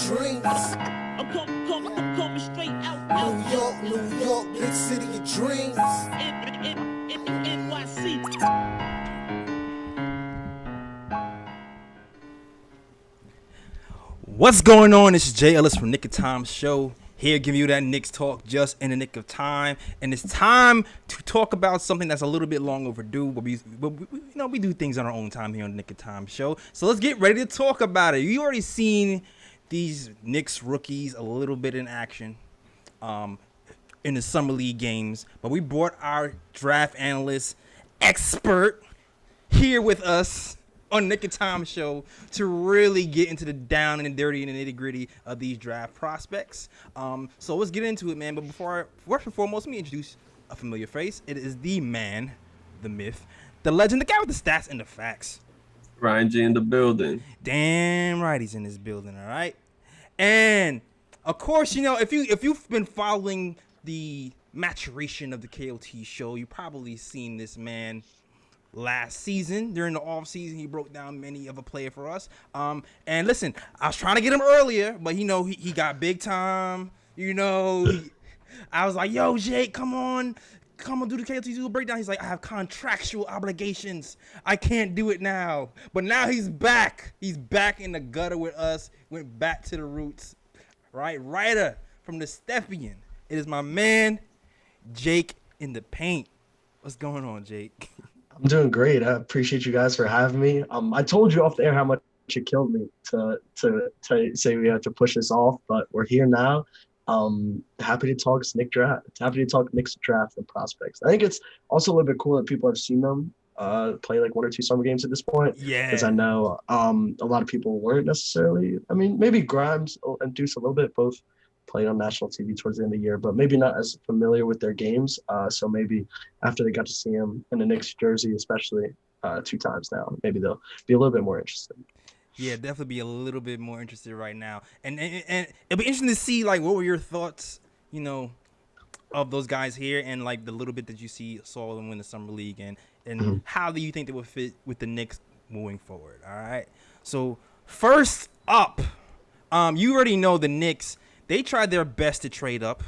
dreams. I'm coming straight out. New York, big city of dreams. NYC. What's going on? This is Jay Ellis from Nick of Time Show. Here giving you that Knicks talk just in the nick of time. And it's time to talk about something that's a little bit long overdue. But we do things on our own time here on the Nick of Time Show. So let's get ready to talk about it. You already seen these Knicks rookies a little bit in action in the Summer League games. But we brought our draft analyst expert here with us on Nick of Time Show to really get into the down and the dirty and the nitty gritty of these draft prospects. So let's get into it, man. But first and foremost, let me introduce a familiar face. It is the man, the myth, the legend, the guy with the stats and the facts. Ryan G in the building. Damn right he's in this building, all right? And, of course, you know, if you've been following the maturation of the KOT show, you've probably seen this man last season. During the off season, he broke down many of a player for us. And listen, I was trying to get him earlier, but he got big time. I was like, yo, Jake, come on do the KOT do a breakdown. He's like, I have contractual obligations. I can't do it now. But now he's back. He's back in the gutter with us. Went back to the roots. Right? Writer from the Steppian. It is my man, Jake in the paint. What's going on, Jake? I'm doing great. I appreciate you guys for having me. I told you off the air how much it killed me to say we had to push this off, but we're here now. Happy to talk Knicks draft. Happy to talk Knicks draft and prospects. I think it's also a little bit cool that people have seen them play like one or two summer games at this point. Yeah. Because I know a lot of people weren't necessarily. I mean, maybe Grimes and Deuce a little bit, both played on national TV towards the end of the year, but maybe not as familiar with their games. So maybe after they got to see him in the Knicks jersey, especially 2 times now, maybe they'll be a little bit more interested. Yeah, definitely be a little bit more interested right now. And it'll be interesting to see, like, what were your thoughts, of those guys here and, like, the little bit that you saw them win the Summer League and how do you think they would fit with the Knicks moving forward, all right? So, first up, you already know the Knicks, they tried their best to trade up.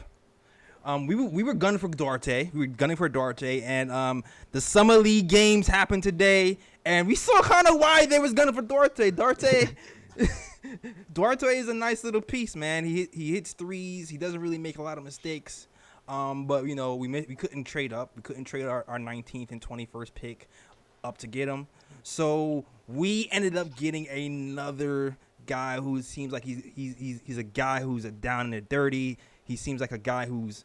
We were gunning for Duarte. And the Summer League games happened today, and we saw kind of why they was gunning for Duarte. Duarte is a nice little piece, man. He hits threes. He doesn't really make a lot of mistakes. But we couldn't trade up. We couldn't trade our 19th and 21st pick up to get him. So we ended up getting another guy who seems like he's a guy who's down in the dirty. He seems like a guy who's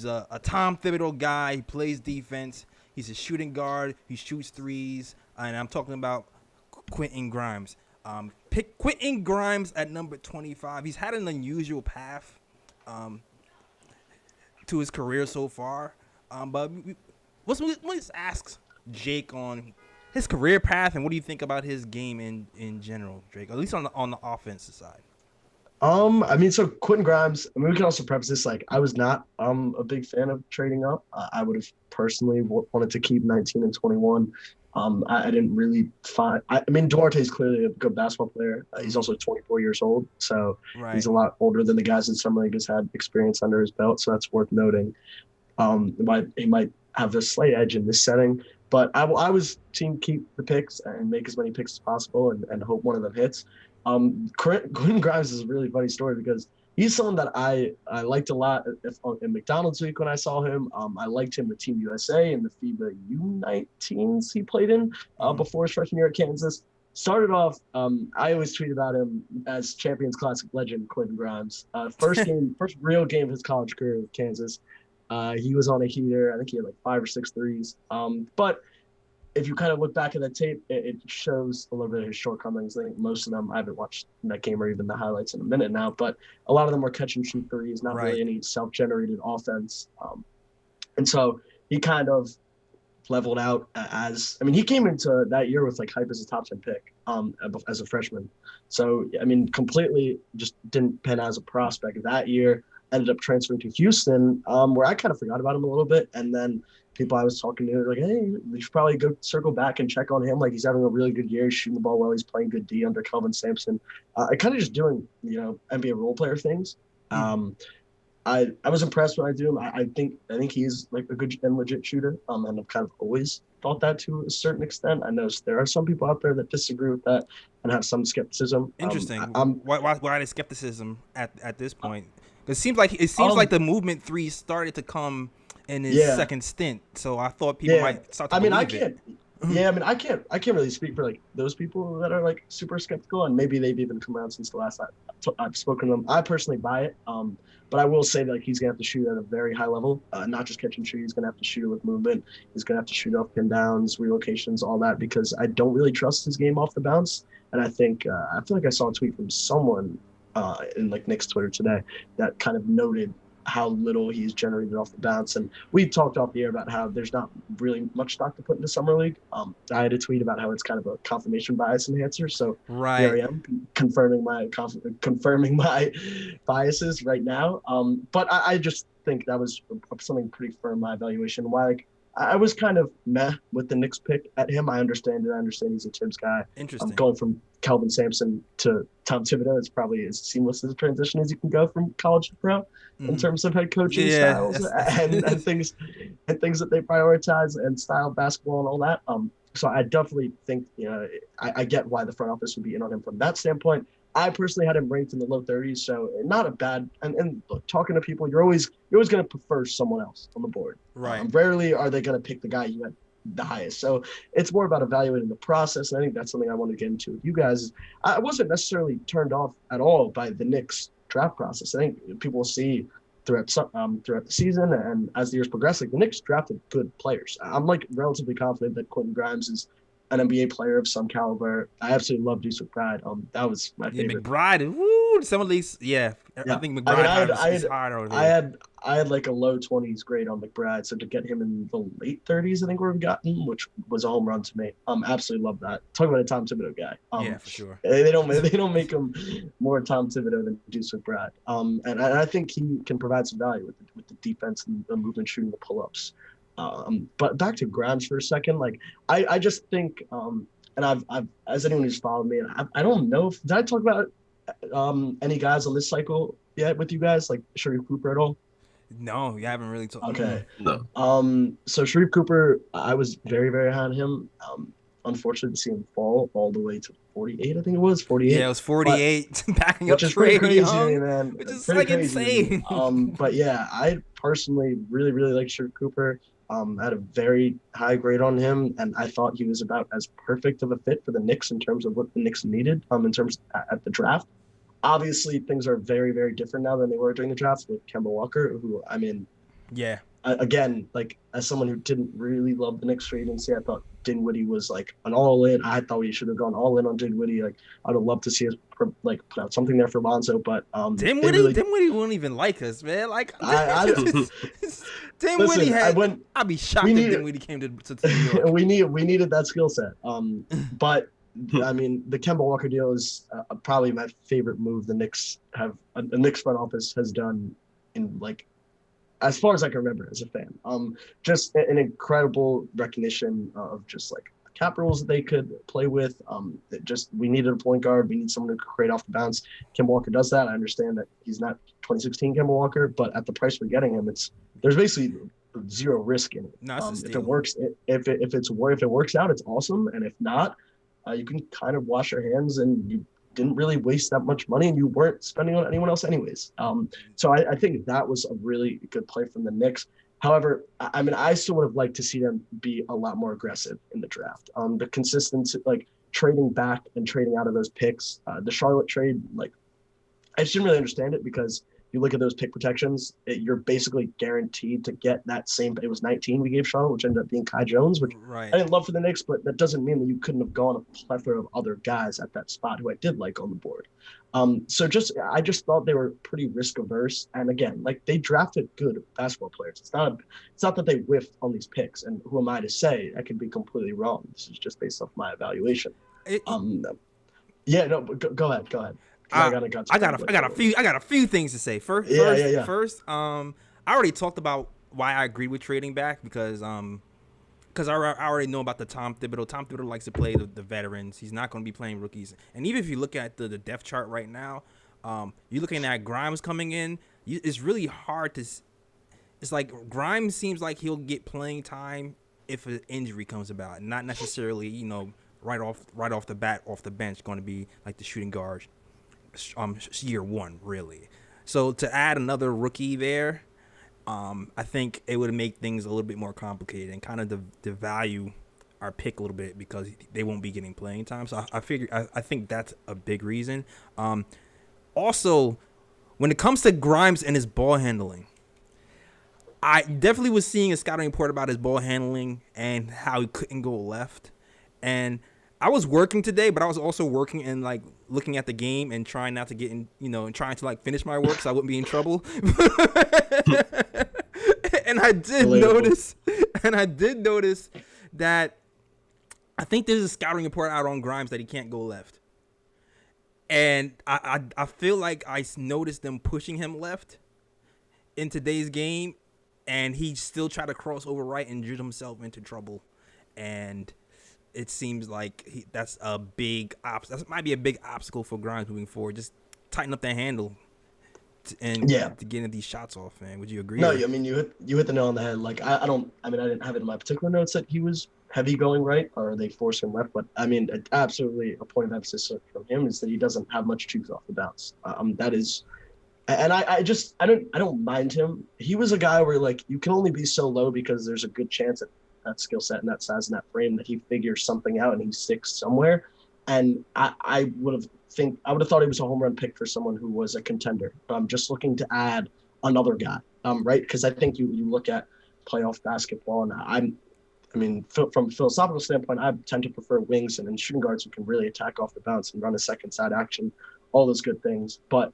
a Tom Thibodeau guy. He plays defense. He's a shooting guard. He shoots threes. And I'm talking about Quentin Grimes. Pick Quentin Grimes at number 25. He's had an unusual path to his career so far. But let's ask Jake on his career path and what do you think about his game in general, Drake? At least on the offensive side. So Quentin Grimes, we can also preface this, like, I was not a big fan of trading up. I would have personally wanted to keep 19 and 21. I didn't really find – Duarte is clearly a good basketball player. He's also 24 years old, so right. He's a lot older than the guys in Summer League has had experience under his belt, so that's worth noting. He might have a slight edge in this setting. But I was team keep the picks and make as many picks as possible and hope one of them hits. Quentin Grimes is a really funny story because he's someone that I liked a lot in McDonald's week when I saw him. I liked him with Team USA and the FIBA U19s he played in before his freshman year at Kansas. Started off, I always tweet about him as Champions Classic legend Quentin Grimes. First real game of his college career with Kansas. He was on a heater. I think he had like 5 or 6 threes. But if you kind of look back at that tape, it shows a little bit of his shortcomings. I think most of them, I haven't watched that game or even the highlights in a minute now, but a lot of them were catch and shoot threes, not really any self-generated offense. And so he kind of leveled out he came into that year with like hype as a top 10 pick as a freshman. So, completely just didn't pan out as a prospect that year. ended up transferring to Houston, where I kind of forgot about him a little bit. And then people I was talking to were like, hey, we should probably go circle back and check on him. Like, he's having a really good year. He's shooting the ball well. He's playing good D under Kelvin Sampson. I kind of just doing, NBA role player things. I was impressed when I do him. I think he's like a good and legit shooter. And I've kind of always thought that to a certain extent. I know there are some people out there that disagree with that and have some skepticism. Interesting. Why the skepticism at this point? It seems like the movement three started to come in his second stint. So I thought people might start to believe it. I can't really speak for like those people that are like super skeptical, and maybe they've even come around since the last I've spoken to them. I personally buy it, but I will say that like, he's gonna have to shoot at a very high level, not just catch and shoot. He's gonna have to shoot with movement. He's gonna have to shoot off pin downs, relocations, all that, because I don't really trust his game off the bounce. And I think I feel like I saw a tweet from someone in like Knicks Twitter today that kind of noted how little he's generated off the bounce. And we talked off the air about how there's not really much stock to put into summer league. I had a tweet about how it's kind of a confirmation bias enhancer. So here I am confirming my biases right now. But I just think that was something pretty firm in my evaluation. Why, like, I was kind of meh with the Knicks pick at him. I understand it. I understand he's a Tibbs guy. Interesting. Going from Kelvin Sampson to Tom Thibodeau, it's probably as seamless as a transition as you can go from college to pro in terms of head coaching styles and things that they prioritize and style of basketball and all that. So I definitely think I get why the front office would be in on him from that standpoint. I personally had him ranked in the low 30s, so not a bad. And look, talking to people, you're always going to prefer someone else on the board. Right. Rarely are they going to pick the guy you had the highest. So it's more about evaluating the process. And I think that's something I want to get into with you guys. I wasn't necessarily turned off at all by the Knicks draft process. I think people will see throughout the season and as the years progress, like the Knicks drafted good players. I'm like relatively confident that Quentin Grimes is an NBA player of some caliber. I absolutely love Deuce McBride. That was my favorite. McBride, woo! Some of these, I think McBride is hard over there. I had like a low 20s grade on McBride, so to get him in the late 30s, I think we've gotten, which was a home run to me. Absolutely love that. Talk about a Tom Thibodeau guy. For sure. They don't make him more Tom Thibodeau than Deuce McBride. And I think he can provide some value with the defense and the movement, shooting the pull-ups. But back to Grimes for a second, like I just think, and I've as anyone who's followed me, and I don't know did I talk about any guys on this cycle yet with you guys, like Sharif Cooper at all? No, you haven't really talked. Okay. No. So Sharif Cooper, I was very, very high on him. Unfortunate to see him fall all the way to 48. I think it was 48. Yeah, it was 48. Backing up which is pretty Trey crazy, Young, man. which is Pretty like crazy. insane. But yeah, I personally really, really like Sharif Cooper. Had a very high grade on him, and I thought he was about as perfect of a fit for the Knicks in terms of what the Knicks needed in terms at the draft. Obviously, things are very, very different now than they were during the draft with Kemba Walker, who, I mean, again, like as someone who didn't really love the Knicks free agency, I thought Dinwiddie was like an all-in. I thought we should have gone all in on Dinwiddie. Like I'd have loved to see us put out something there for Lonzo, but Dinwiddie won't even like us, man. Like Dinwiddie I'd be shocked if Dinwiddie came to New York. we needed that skill set. But I mean, the Kemba Walker deal is probably my favorite move the Knicks front office has done in like as far as I can remember as a fan. Just an incredible recognition of just like the cap rules that they could play with. We needed a point guard. We need someone to create off the bounce. Kemba Walker does that. I understand that he's not 2016 Kemba Walker, but at the price we're getting him, there's basically zero risk in it. If it works, if it works out, it's awesome. And if not, you can kind of wash your hands, and you didn't really waste that much money, and you weren't spending on anyone else anyways. So I think that was a really good play from the Knicks. However, I mean, I still would have liked to see them be a lot more aggressive in the draft. The consistency, like trading back and trading out of those picks, the Charlotte trade, like I just didn't really understand it, because you look at those pick protections, you're basically guaranteed to get that same. It was 19 we gave Charlotte, which ended up being Kai Jones, which I didn't love for the Knicks, but that doesn't mean that you couldn't have gone a plethora of other guys at that spot who I did like on the board. I just thought they were pretty risk averse, and again, like they drafted good basketball players. It's not that they whiffed on these picks, and who am I to say? I could be completely wrong. This is just based off my evaluation. Go ahead. I got a few things to say. First, I already talked about why I agree with trading back because I already know about the Tom Thibodeau. Tom Thibodeau likes to play the veterans. He's not going to be playing rookies. And even if you look at the depth chart right now, you're looking at Grimes coming in. It's really hard to. It's like Grimes seems like he'll get playing time if an injury comes about, not necessarily right off the bat off the bench going to be like the shooting guard year one really. So to add another rookie there, I think it would make things a little bit more complicated and kind of devalue our pick a little bit because they won't be getting playing time. So I think that's a big reason. Also, when it comes to Grimes and his ball handling, I definitely was seeing a scouting report about his ball handling and how he couldn't go left. And I was working today, but I was also working and like looking at the game and trying not to get in, and trying to like finish my work so I wouldn't be in trouble. And I did notice that I think there's a scouting report out on Grimes that he can't go left. And I feel like I noticed them pushing him left in today's game, and he still tried to cross over right and drew himself into trouble. And it seems like that's a big that might be a big obstacle for Grimes moving forward. Just tighten up that handle to getting these shots off, man. Would you agree? No, I mean you hit the nail on the head. Like I didn't have it in my particular notes that he was heavy going right or they force him left, but I mean absolutely a point of emphasis from him is that he doesn't have much juice off the bounce. That is. And I don't mind him. He was a guy where like you can only be so low because there's a good chance that skill set and that size and that frame that he figures something out and he sticks somewhere. And I would have thought he was a home run pick for someone who was a contender. I'm just looking to add another guy, right? Because I think you look at playoff basketball and from a philosophical standpoint, I tend to prefer wings and shooting guards who can really attack off the bounce and run a second side action, all those good things. But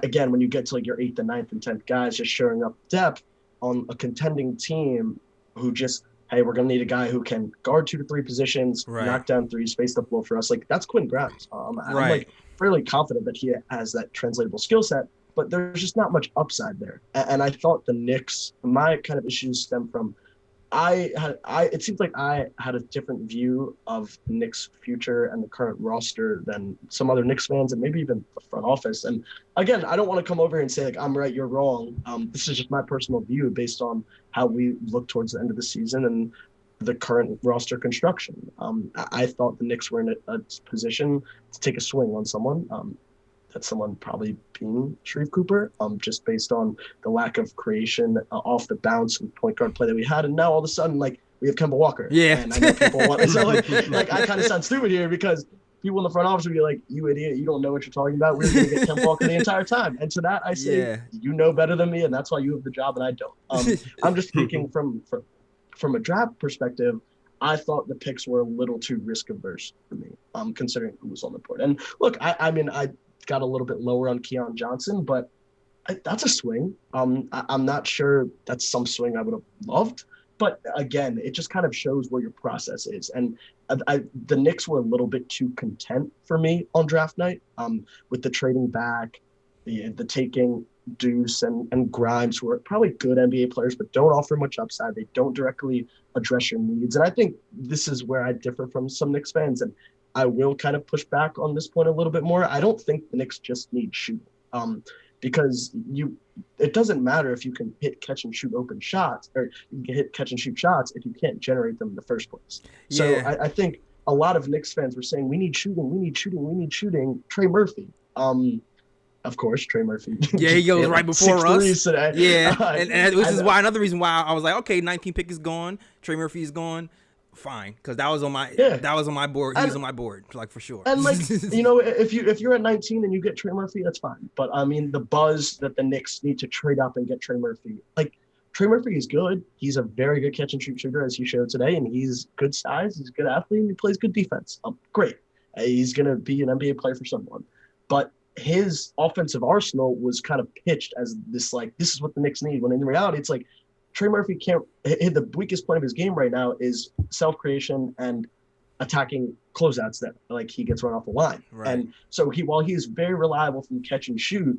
again, when you get to like your 8th and 9th and 10th guys just showing up depth on a contending team who just, hey, we're going to need a guy who can guard 2 to 3 positions, knock down threes, space the floor for us. Like that's Quentin Grimes. I'm like fairly confident that he has that translatable skill set, but there's just not much upside there. And I thought the Knicks, my kind of issues stem from it seems like I had a different view of the Knicks' future and the current roster than some other Knicks fans and maybe even the front office. And again, I don't want to come over and say like I'm right, you're wrong. This is just my personal view based on how we look towards the end of the season and the current roster construction. I thought the Knicks were in a position to take a swing on someone. That someone probably being Sharif Cooper, just based on the lack of creation off the bounce and point guard play that we had. And now all of a sudden, like, we have Kemba Walker. Yeah. And I know people want so like I kind of sound stupid here because people in the front office would be like, you idiot, you don't know what you're talking about. We're going to get Kemba Walker the entire time. And to that, I say, you know better than me, and that's why you have the job and I don't. I'm just speaking from a draft perspective. I thought the picks were a little too risk averse for me, considering who was on the board. And look, I got a little bit lower on Keon Johnson, but that's a swing. I'm not sure that's some swing I would have loved, but again, it just kind of shows where your process is. And the Knicks were a little bit too content for me on draft night, with the trading back, the taking Deuce and Grimes, who are probably good NBA players, but don't offer much upside. They don't directly address your needs. And I think this is where I differ from some Knicks fans. And I will kind of push back on this point a little bit more. I don't think the Knicks just need shooting, because it doesn't matter if you can hit, catch, and shoot open shots, or you can hit, catch, and shoot shots if you can't generate them in the first place. So I think a lot of Knicks fans were saying, we need shooting. Trey Murphy. Of course, Trey Murphy. Yeah, he goes right before us. Today. Yeah, and this is why another reason why I was like, okay, 19 pick is gone. Trey Murphy is gone. Fine, because that was on my board. He was on my board, like, for sure. And like if you're at 19 and you get Trey Murphy, that's fine. But I mean, the buzz that the Knicks need to trade up and get Trey Murphy, like, Trey Murphy is good. He's a very good catch and shoot shooter, as he showed today, and he's good size. He's a good athlete, and he plays good defense. Great. He's gonna be an NBA player for someone. But his offensive arsenal was kind of pitched as this, like, this is what the Knicks need. When in reality, it's like, Trey Murphy can't. The weakest point of his game right now is self-creation and attacking closeouts that like he gets run off the line. Right. And so while he's very reliable from catch and shoot,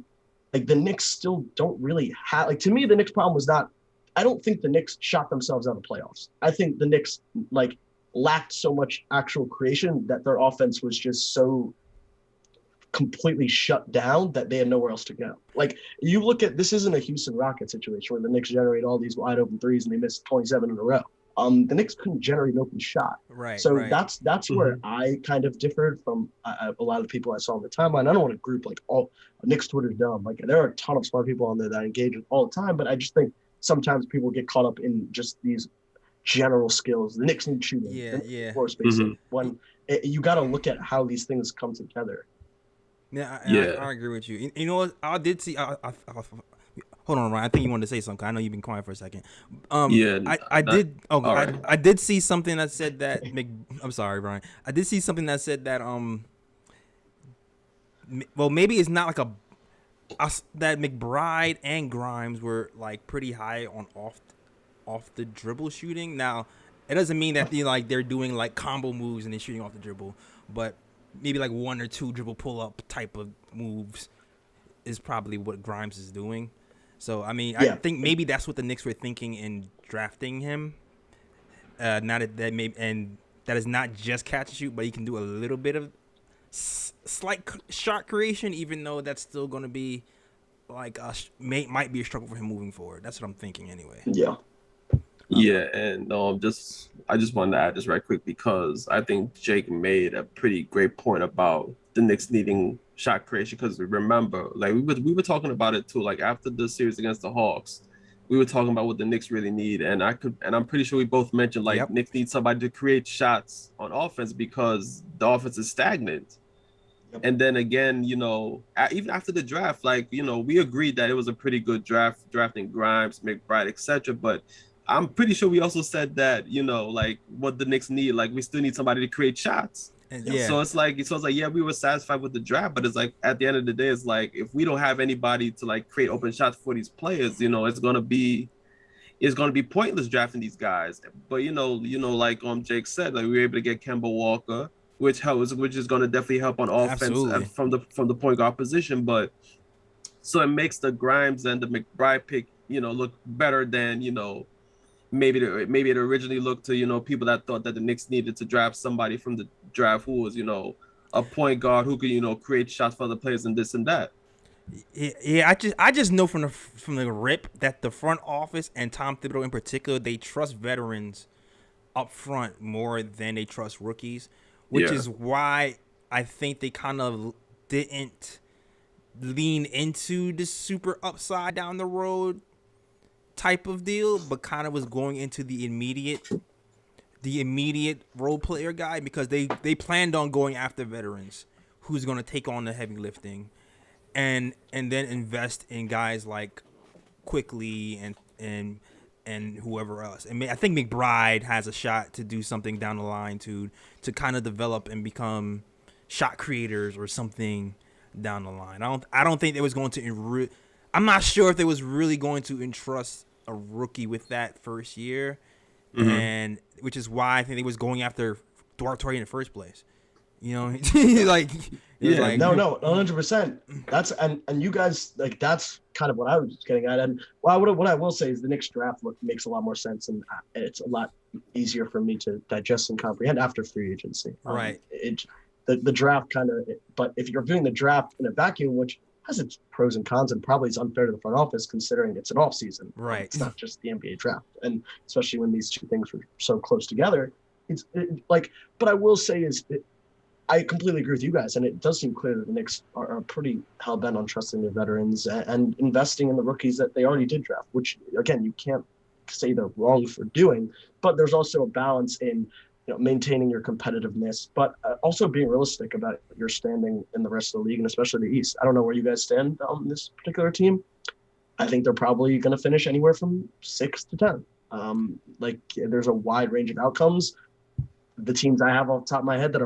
like the Knicks still don't really have, like, to me, the Knicks problem was not, I don't think the Knicks shot themselves out of playoffs. I think the Knicks like lacked so much actual creation that their offense was just so completely shut down that they had nowhere else to go. Like, you look at, this isn't a Houston Rockets situation where the Knicks generate all these wide open threes and they miss 27 in a row. The Knicks couldn't generate an open shot. Right. So right. that's where I kind of differed from a lot of the people I saw on the timeline. I don't want to group like all Knicks Twitter's dumb. Like, there are a ton of smart people on there that I engage with all the time, but I just think sometimes people get caught up in just these general skills. The Knicks need shooting. Yeah. Floor spacing. When you got to look at how these things come together. Yeah, I agree with you. You know what? I did see. Hold on, Ryan. I think you wanted to say something. I know you've been quiet for a second. I did see something that said that. I'm sorry, Ryan. I did see something that said that. Well, maybe it's not like that McBride and Grimes were like pretty high on off the dribble shooting. Now, it doesn't mean that they're doing like combo moves and they're shooting off the dribble, but maybe like one or two dribble pull up type of moves is probably what Grimes is doing. So I mean, I think maybe that's what the Knicks were thinking in drafting him. That is not just catch and shoot, but he can do a little bit of slight shot creation, even though that's still going to be like might be a struggle for him moving forward. That's what I'm thinking anyway. Yeah. Yeah, and I just wanted to add this right quick because I think Jake made a pretty great point about the Knicks needing shot creation. Because remember, like we were talking about it too. Like after the series against the Hawks, we were talking about what the Knicks really need, and I'm pretty sure we both mentioned like Knicks need somebody to create shots on offense because the offense is stagnant. And then again, even after the draft, like we agreed that it was a pretty good draft, drafting Grimes, McBride, etc. But I'm pretty sure we also said that, like what the Knicks need, like we still need somebody to create shots. So it's like, yeah, we were satisfied with the draft, but it's like at the end of the day, it's like if we don't have anybody to like create open shots for these players, it's gonna be pointless drafting these guys. But like Jake said, like we were able to get Kemba Walker, which is gonna definitely help on offense from the point guard position. But so it makes the Grimes and the McBride pick, look better than maybe it originally looked to people that thought that the Knicks needed to draft somebody from the draft who was a point guard who could create shots for other players and this and that. Yeah, I just know from the rip that the front office and Tom Thibodeau in particular, they trust veterans up front more than they trust rookies, which is why I think they kind of didn't lean into the super upside down the road type of deal, but kind of was going into the immediate role player guy because they planned on going after veterans who's going to take on the heavy lifting and then invest in guys like Quickly and whoever else. I mean, I think McBride has a shot to do something down the line to kind of develop and become shot creators or something down the line. I don't think they was going to I'm not sure if they was really going to entrust a rookie with that first year, and which is why I think they was going after Duarte in the first place. Like like no, 100%. That's and you guys like that's kind of what I was getting at. And what I will say is the Knicks draft makes a lot more sense, and it's a lot easier for me to digest and comprehend after free agency. Right. The draft kind of, but if you're viewing the draft in a vacuum, which has its pros and cons and probably is unfair to the front office considering it's an off season. Right. It's not just the NBA draft. And especially when these two things were so close together, but I will say I completely agree with you guys. And it does seem clear that the Knicks are pretty hell bent on trusting their veterans and investing in the rookies that they already did draft, which again, you can't say they're wrong for doing, but there's also a balance in, maintaining your competitiveness, but also being realistic about your standing in the rest of the league and especially the East. I don't know where you guys stand on this particular team. I think they're probably going to finish anywhere from 6 to 10. There's a wide range of outcomes. The teams I have off the top of my head that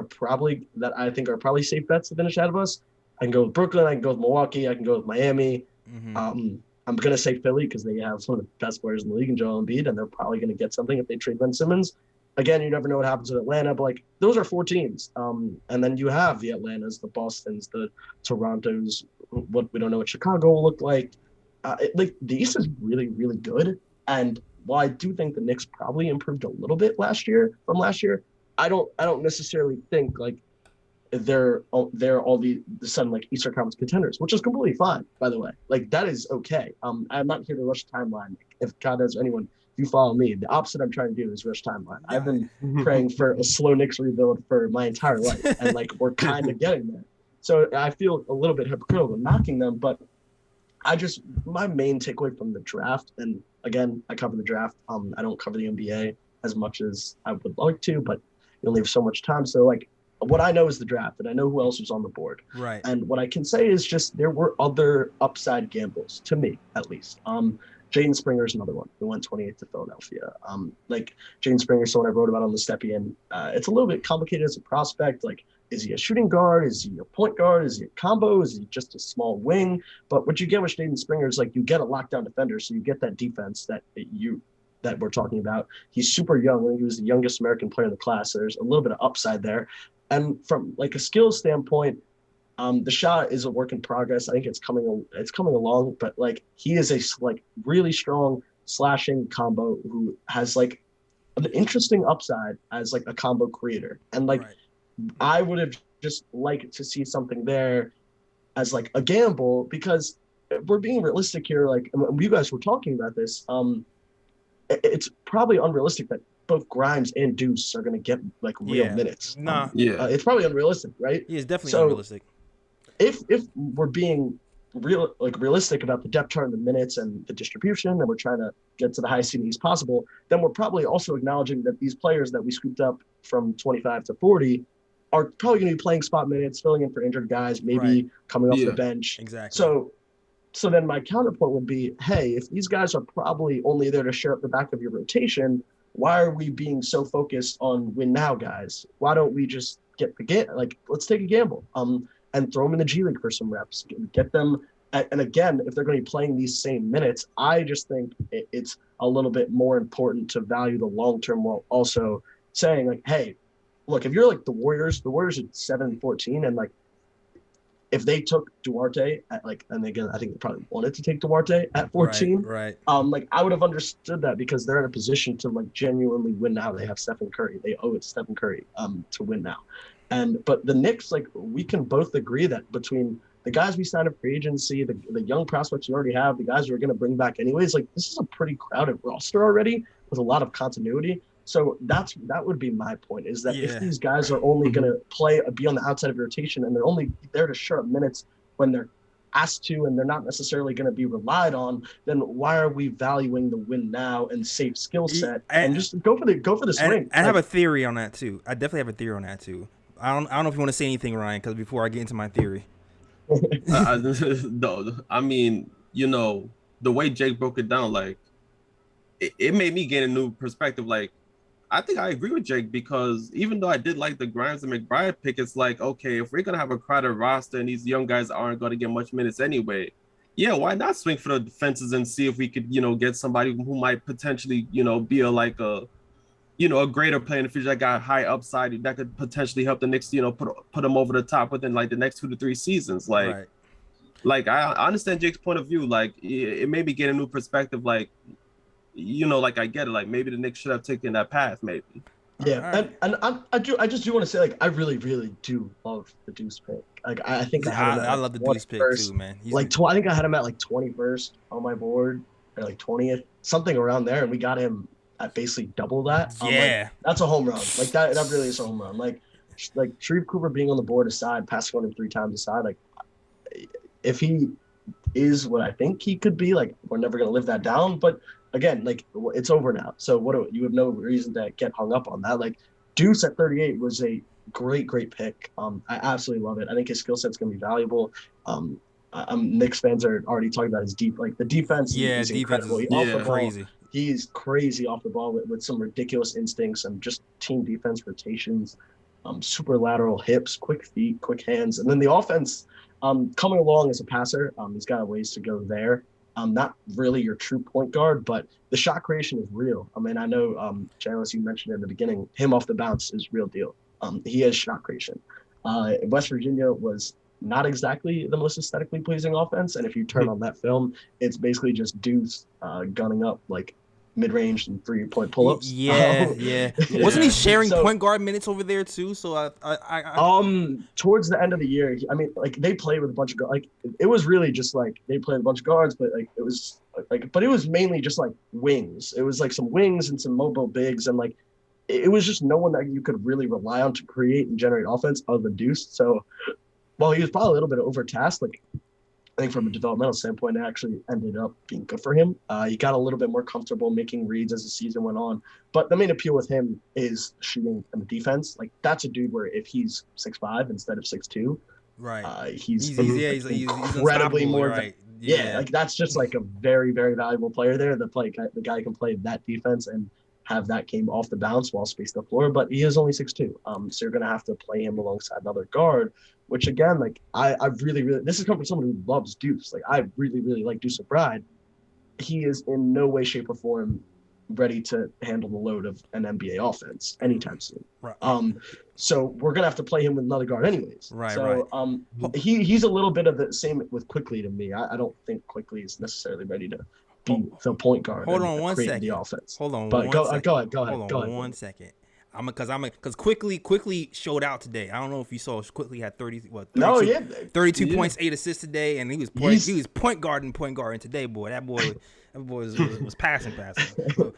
I think are probably safe bets to finish ahead of us. I can go with Brooklyn. I can go with Milwaukee. I can go with Miami. I'm going to say Philly because they have some of the best players in the league in Joel Embiid, and they're probably going to get something if they trade Ben Simmons. again, you never know what happens with Atlanta, but like those are 4 teams. And then you have the Atlantas, the Bostons, the Torontos. What we don't know what Chicago will look like. Like the East is really, really good. And while I do think the Knicks probably improved a little bit from last year, I don't necessarily think like they're all the sudden like Eastern Conference contenders, which is completely fine, by the way. Like that is okay. I'm not here to rush timeline. If God knows anyone, if you follow me, the opposite I'm trying to do is rush timeline. I've been praying for a slow Knicks rebuild for my entire life, and like we're kind of getting there. So I feel a little bit hypocritical knocking them, but my main takeaway from the draft, and again, I cover the draft. I don't cover the NBA as much as I would like to, but you only have so much time. So like, what I know is the draft, and I know who else was on the board. Right. And what I can say is just there were other upside gambles, to me at least. Jaden Springer is another one who went 28 to Philadelphia. Like Jaden Springer, someone I wrote about on the Stepien. It's a little bit complicated as a prospect. Like, is he a shooting guard? Is he a point guard? Is he a combo? Is he just a small wing? But what you get with Jaden Springer is like you get a lockdown defender, so you get that defense that we're talking about. He's super young. I think he was the youngest American player in the class. So there's a little bit of upside there. And from like a skills standpoint, the shot is a work in progress. I think it's coming along, but like he is a like really strong slashing combo who has like an interesting upside as like a combo creator. And like I would have just liked to see something there as like a gamble, because we're being realistic here. Like you guys were talking about this. It's probably unrealistic that both Grimes and Deuce are going to get like real minutes. Nah. It's probably unrealistic, right? He is definitely unrealistic. If we're being realistic about the depth chart and the minutes and the distribution, and we're trying to get to the highest CDs possible, then we're probably also acknowledging that these players that we scooped up from 25 to 40 are probably going to be playing spot minutes, filling in for injured guys, maybe coming off the bench. Exactly. So then my counterpoint would be, hey, if these guys are probably only there to share up the back of your rotation, why are we being so focused on win now guys? Why don't we just let's take a gamble and throw them in the G League for some reps, get them. And again, if they're going to be playing these same minutes, I just think it's a little bit more important to value the long-term while also saying like, hey, look, if you're like the Warriors at 7-14, and like, if they took Duarte at like, and again, I think they probably wanted to take Duarte at 14. Right. Like I would have understood that because they're in a position to like genuinely win now. They have Stephen Curry. They owe it to Stephen Curry to win now. But the Knicks, like we can both agree that between the guys we signed up free agency, the young prospects you already have, the guys we're going to bring back anyways, like this is a pretty crowded roster already with a lot of continuity. So that would be my point, is that if these guys are only going to be on the outside of rotation and they're only there to share up minutes when they're asked to and they're not necessarily going to be relied on, then why are we valuing the win now and safe skill set and just go for the swing? I have a theory on that too. I definitely have a theory on that too. I don't know if you want to say anything, Ryan, because before I get into my theory. No, I mean, the way Jake broke it down, like it made me gain a new perspective. Like, I think I agree with Jake, because even though I did like the Grimes and McBride pick, it's like, okay, if we're going to have a crowded roster and these young guys aren't going to get much minutes anyway, why not swing for the defenses and see if we could, get somebody who might potentially, be a greater player in the future that got high upside that could potentially help the Knicks, put them over the top within like the next 2 to 3 seasons. Like I understand Jake's point of view. Like it made me get a new perspective. Like, like I get it. Like maybe the Knicks should have taken that path, maybe. Yeah, right. and I just do want to say, like, I really, really do love the Deuce pick. Like, I think I love the Deuce pick too, man. I think I had him at like 21st on my board, or like 20th, something around there, and we got him at basically double that. Yeah, that's a home run. Like that really is a home run. Like Sharif Cooper being on the board aside, passing on him 3 times aside, like if he is what I think he could be, like we're never gonna live that down, but. Again, like it's over now. So you have no reason to get hung up on that. Like Deuce at 38 was a great pick. I absolutely love it. I think his skill set's going to be valuable. Knicks fans are already talking about his the defense. Yeah, he's defense incredible. is crazy. He's crazy off the ball with some ridiculous instincts and just team defense rotations, super lateral hips, quick feet, quick hands. And then the offense coming along as a passer, he's got a ways to go there. Not really your true point guard, but the shot creation is real. I mean, I know, Jalen, you mentioned in the beginning, him off the bounce is real deal. He has shot creation. West Virginia was not exactly the most aesthetically pleasing offense, and if you turn on that film, it's basically just Deuce gunning up like mid-range and 3-point pull-ups. Yeah. Wasn't he sharing point guard minutes over there too? So towards the end of the year, I mean, like they played with a bunch of like it was really just like they played a bunch of guards, but like it was like, but it was mainly just like wings. It was like some wings and some mobile bigs, and like it was just no one that you could really rely on to create and generate offense other than Deuce. So while he was probably a little bit overtasked, like I think from a developmental standpoint, it actually ended up being good for him. He got a little bit more comfortable making reads as the season went on. But the main appeal with him is shooting and the defense. Like that's a dude where if he's 6'5" instead of 6'2", right, he's incredibly more. Right. Yeah, like that's just like a very, very valuable player there. The guy can play that defense and have that game off the bounce while spaced the floor. But he is only 6'2", so you're gonna have to play him alongside another guard. Which again, like I really, this is coming from someone who loves Deuce. Like I really, really like Deuce McBride. He is in no way, shape, or form ready to handle the load of an NBA offense anytime soon. Right. So we're gonna have to play him with another guard anyways. Right. So he's a little bit of the same with Quickly to me. I don't think Quickly is necessarily ready to be the point guard. Hold on one second. The offense. Hold on. But go ahead. Hold on 1 second. Because Quickly showed out today. I don't know if you saw. Quickly had 32 points, 8 assists today, and he was point guarding today. Boy, that boy was passing.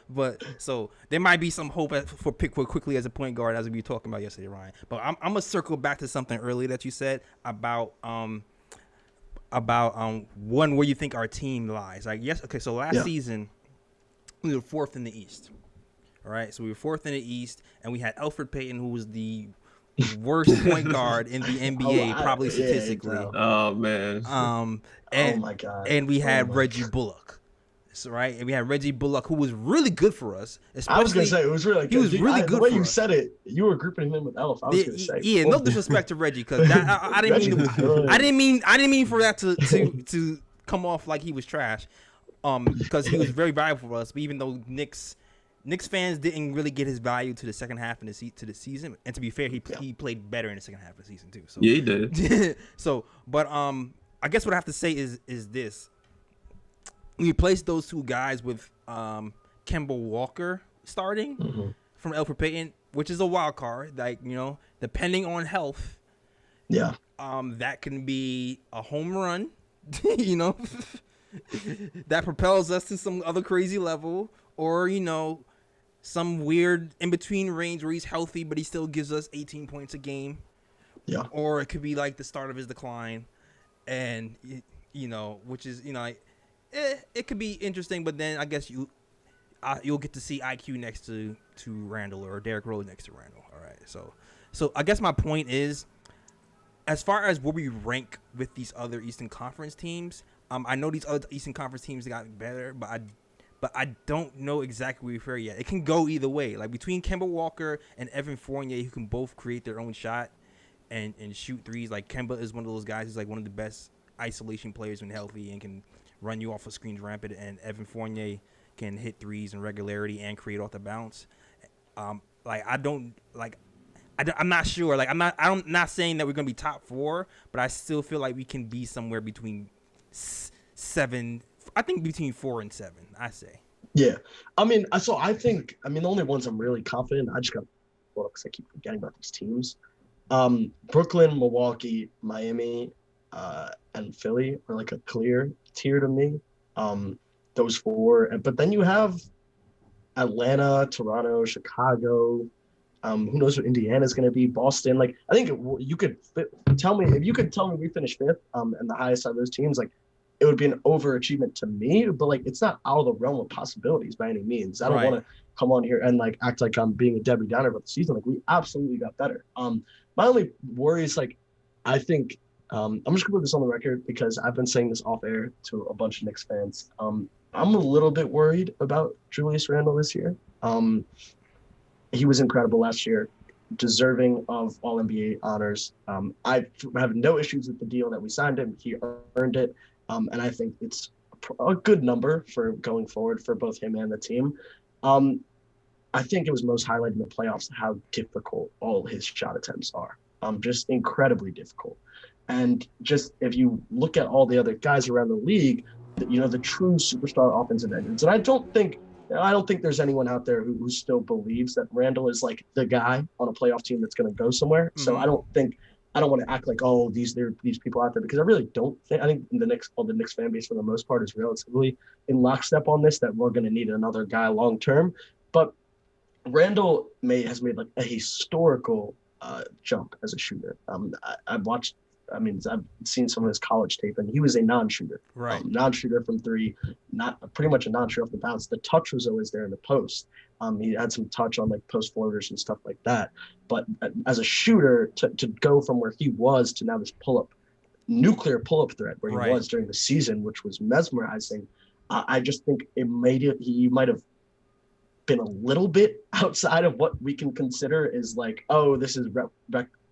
But so there might be some hope for Quickly as a point guard, as we were talking about yesterday, Ryan. But I'm gonna circle back to something earlier that you said about one where you think our team lies. Like so last season we were 4th in the East. All right, so we were 4th in the East, and we had Elfrid Payton, who was the worst point guard in the NBA, probably statistically. Oh man. And, oh my God. And we had Reggie Bullock. So, right, and we had Reggie Bullock, who was really good for us. I was gonna say it was really good. He was really good. The way you said it, you were grouping him with Elf. I was gonna say. Yeah, no disrespect to Reggie, because I didn't mean for that to come off like he was trash. Because he was very valuable for us. But even though Knicks fans didn't really get his value to the second half of the season, and to be fair, he played better in the second half of the season too. So yeah, he did. So, but I guess what I have to say is this: we replaced those two guys with Kemba Walker starting from Elfrid Payton, which is a wild card. Like depending on health, that can be a home run. That propels us to some other crazy level, or some weird in-between range where he's healthy, but he still gives us 18 points a game. Yeah. Or it could be like the start of his decline, and which is it could be interesting. But then I guess you'll get to see IQ next to Randle, or Derrick Rose next to Randle. All right. So I guess my point is, as far as where we rank with these other Eastern Conference teams, I know these other Eastern Conference teams got better, but I don't know exactly where we're fair yet. It can go either way. Like between Kemba Walker and Evan Fournier, who can both create their own shot and shoot threes. Like Kemba is one of those guys who's like one of the best isolation players when healthy and can run you off of screens rampant. And Evan Fournier can hit threes in regularity and create off the bounce. I'm not sure. Like I'm not saying that we're gonna be top 4, but I still feel like we can be somewhere between 7. I think between 4 and 7, I say. Yeah. I think the only ones I'm really confident, I just got to pull up because I keep forgetting about these teams. Brooklyn, Milwaukee, Miami, and Philly are like a clear tier to me. Those 4. But then you have Atlanta, Toronto, Chicago. Who knows what Indiana's going to be? Boston. Like, I think you could tell me we finished 5th and the highest out of those teams, like, it would be an overachievement to me, but like it's not out of the realm of possibilities by any means. I don't want to come on here and like act like I'm being a Debbie Downer about the season. Like we absolutely got better. My only worry is like I think I'm just gonna put this on the record because I've been saying this off air to a bunch of Knicks fans. I'm a little bit worried about Julius Randle this year. He was incredible last year, deserving of all NBA honors. I have no issues with the deal that we signed him. He earned it. And I think it's a good number for going forward for both him and the team. I think it was most highlighted in the playoffs how difficult all his shot attempts are. Just incredibly difficult. And just if you look at all the other guys around the league, the true superstar offensive engines, and I don't think there's anyone out there who still believes that Randle is like the guy on a playoff team that's going to go somewhere. Mm-hmm. So I don't want to act like, oh, these people out there, because I really don't think. I think the Knicks fan base for the most part is relatively in lockstep on this, that we're going to need another guy long term. But Randle has made like a historical jump as a shooter. I've seen some of his college tape, and he was a non-shooter. Right. Non-shooter from three, pretty much a non-shooter off the bounce. The touch was always there in the post. He had some touch on like post floaters and stuff like that. But as a shooter, to go from where he was to now this nuclear pull-up threat where he was during the season, which was mesmerizing, I just think he might have been a little bit outside of what we can consider is like, oh, this is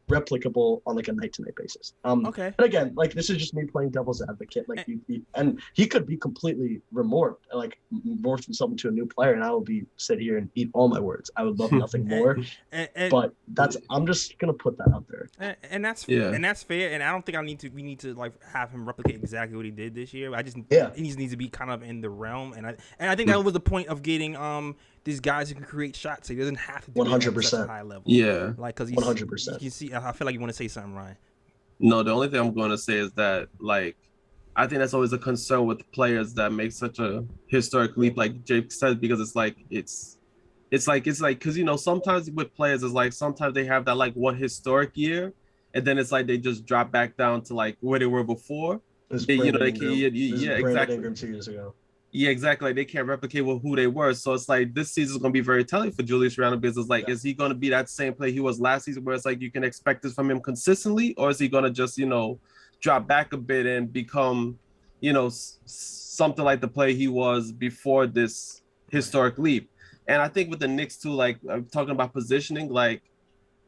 replicable on like a night-to-night basis. Okay. And again, like this is just me playing devil's advocate. Like and he could be completely remorphed from something to a new player, and I will sit here and eat all my words. I would love nothing more. But I'm just gonna put that out there. And that's fair. And I don't think we need to like have him replicate exactly what he did this year. He just needs to be kind of in the realm. And I think that was the point of getting these guys who can create shots, so he doesn't have to do 100% at such a high level. Yeah, like because 100%. You can see. I feel like you want to say something, Ryan. No, the only thing I'm going to say is that like I think that's always a concern with players that make such a historic leap, like Jake said, because it's like because sometimes with players it's like sometimes they have that like one historic year, and then it's like they just drop back down to like where they were before. Exactly. 2 years ago. Yeah, exactly. They can't replicate who they were. So it's like this season is going to be very telling for Julius Randle, because it's like, is he going to be that same player he was last season where it's like you can expect this from him consistently, or is he going to just, drop back a bit and become, something like the player he was before this historic leap? And I think with the Knicks too, like I'm talking about positioning, like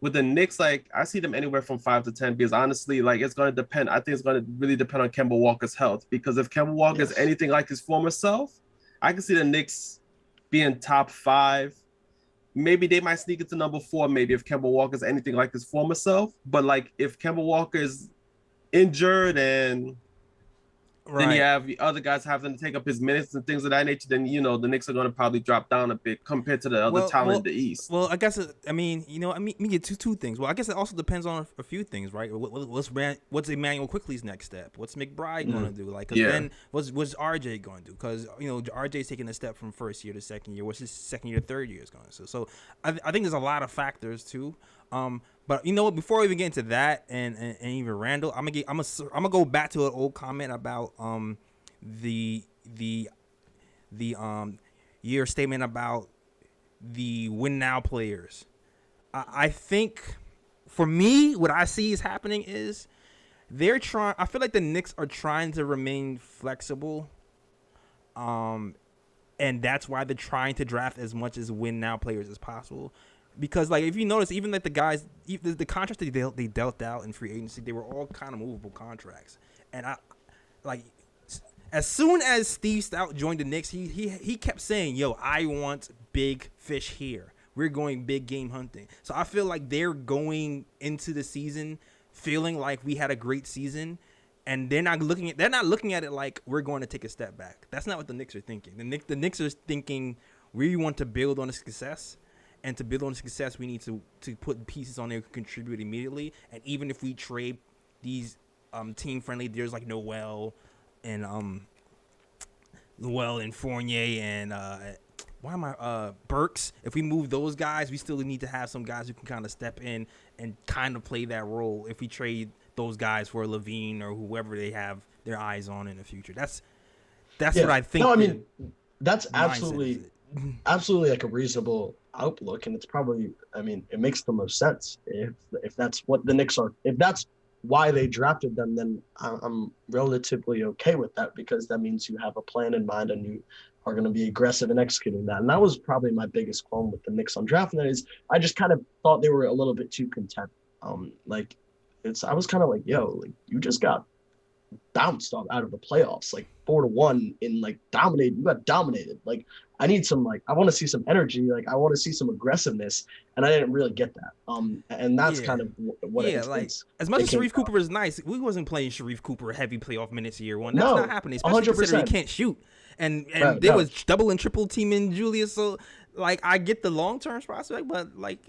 with the Knicks, like I see them anywhere from 5 to 10, because honestly, like it's going to depend. I think it's going to really depend on Kemba Walker's health, because if Kemba Walker is anything like his former self, I can see the Knicks being top 5. Maybe they might sneak into number 4, maybe if Kemba Walker is anything like his former self. But like if Kemba Walker is injured and then you have the other guys having to take up his minutes and things of that nature, then the Knicks are going to probably drop down a bit compared to the other talent in the East. Well, I guess two things. Well, I guess it also depends on a few things, right? What's Emmanuel Quickly's next step? What's McBride going to do? Like, then what's RJ going to do? Because RJ's taking a step from first year to second year. What's his second year to third year is going to? So I think there's a lot of factors too. But you know what? Before we even get into that and even Randle, I'm gonna go back to an old comment about your statement about the win now players. I think for me, what I see is happening is they're trying. I feel like the Knicks are trying to remain flexible, and that's why they're trying to draft as much as win now players as possible. Because, like, if you notice, even like the guys, the contracts they dealt out in free agency, they were all kind of movable contracts. And as soon as Steve Stout joined the Knicks, he kept saying, "Yo, I want big fish here. We're going big game hunting." So I feel like they're going into the season feeling like we had a great season, and they're not looking at it like we're going to take a step back. That's not what the Knicks are thinking. The Knicks are thinking we want to build on the success. And to build on success, we need to put pieces on there who contribute immediately. And even if we trade these team-friendly deals like Noel and Fournier and Burks, if we move those guys, we still need to have some guys who can kind of step in and kind of play that role if we trade those guys for Levine or whoever they have their eyes on in the future. That's what I think. No, I mean, that's absolutely like a reasonable outlook, and it's probably, I mean, it makes the most sense if that's what the Knicks are, if that's why they drafted them, then I'm relatively okay with that, because that means you have a plan in mind and you are going to be aggressive in executing that. And that was probably my biggest qualm with the Knicks on drafting that, is I just kind of thought they were a little bit too content. I was kind of like, yo, like you just got bounced out of the playoffs, like 4-1 in like dominated. You got dominated. Like I need some I want to see some energy. Like I want to see some aggressiveness, and I didn't really get that. And that's kind of what like as much as Sharif Cooper is nice, we wasn't playing Sharif Cooper heavy playoff minutes year one. That's not happening, especially 100%. Considering he can't shoot. And they was double and triple teaming Julius. So like I get the long term prospect, but like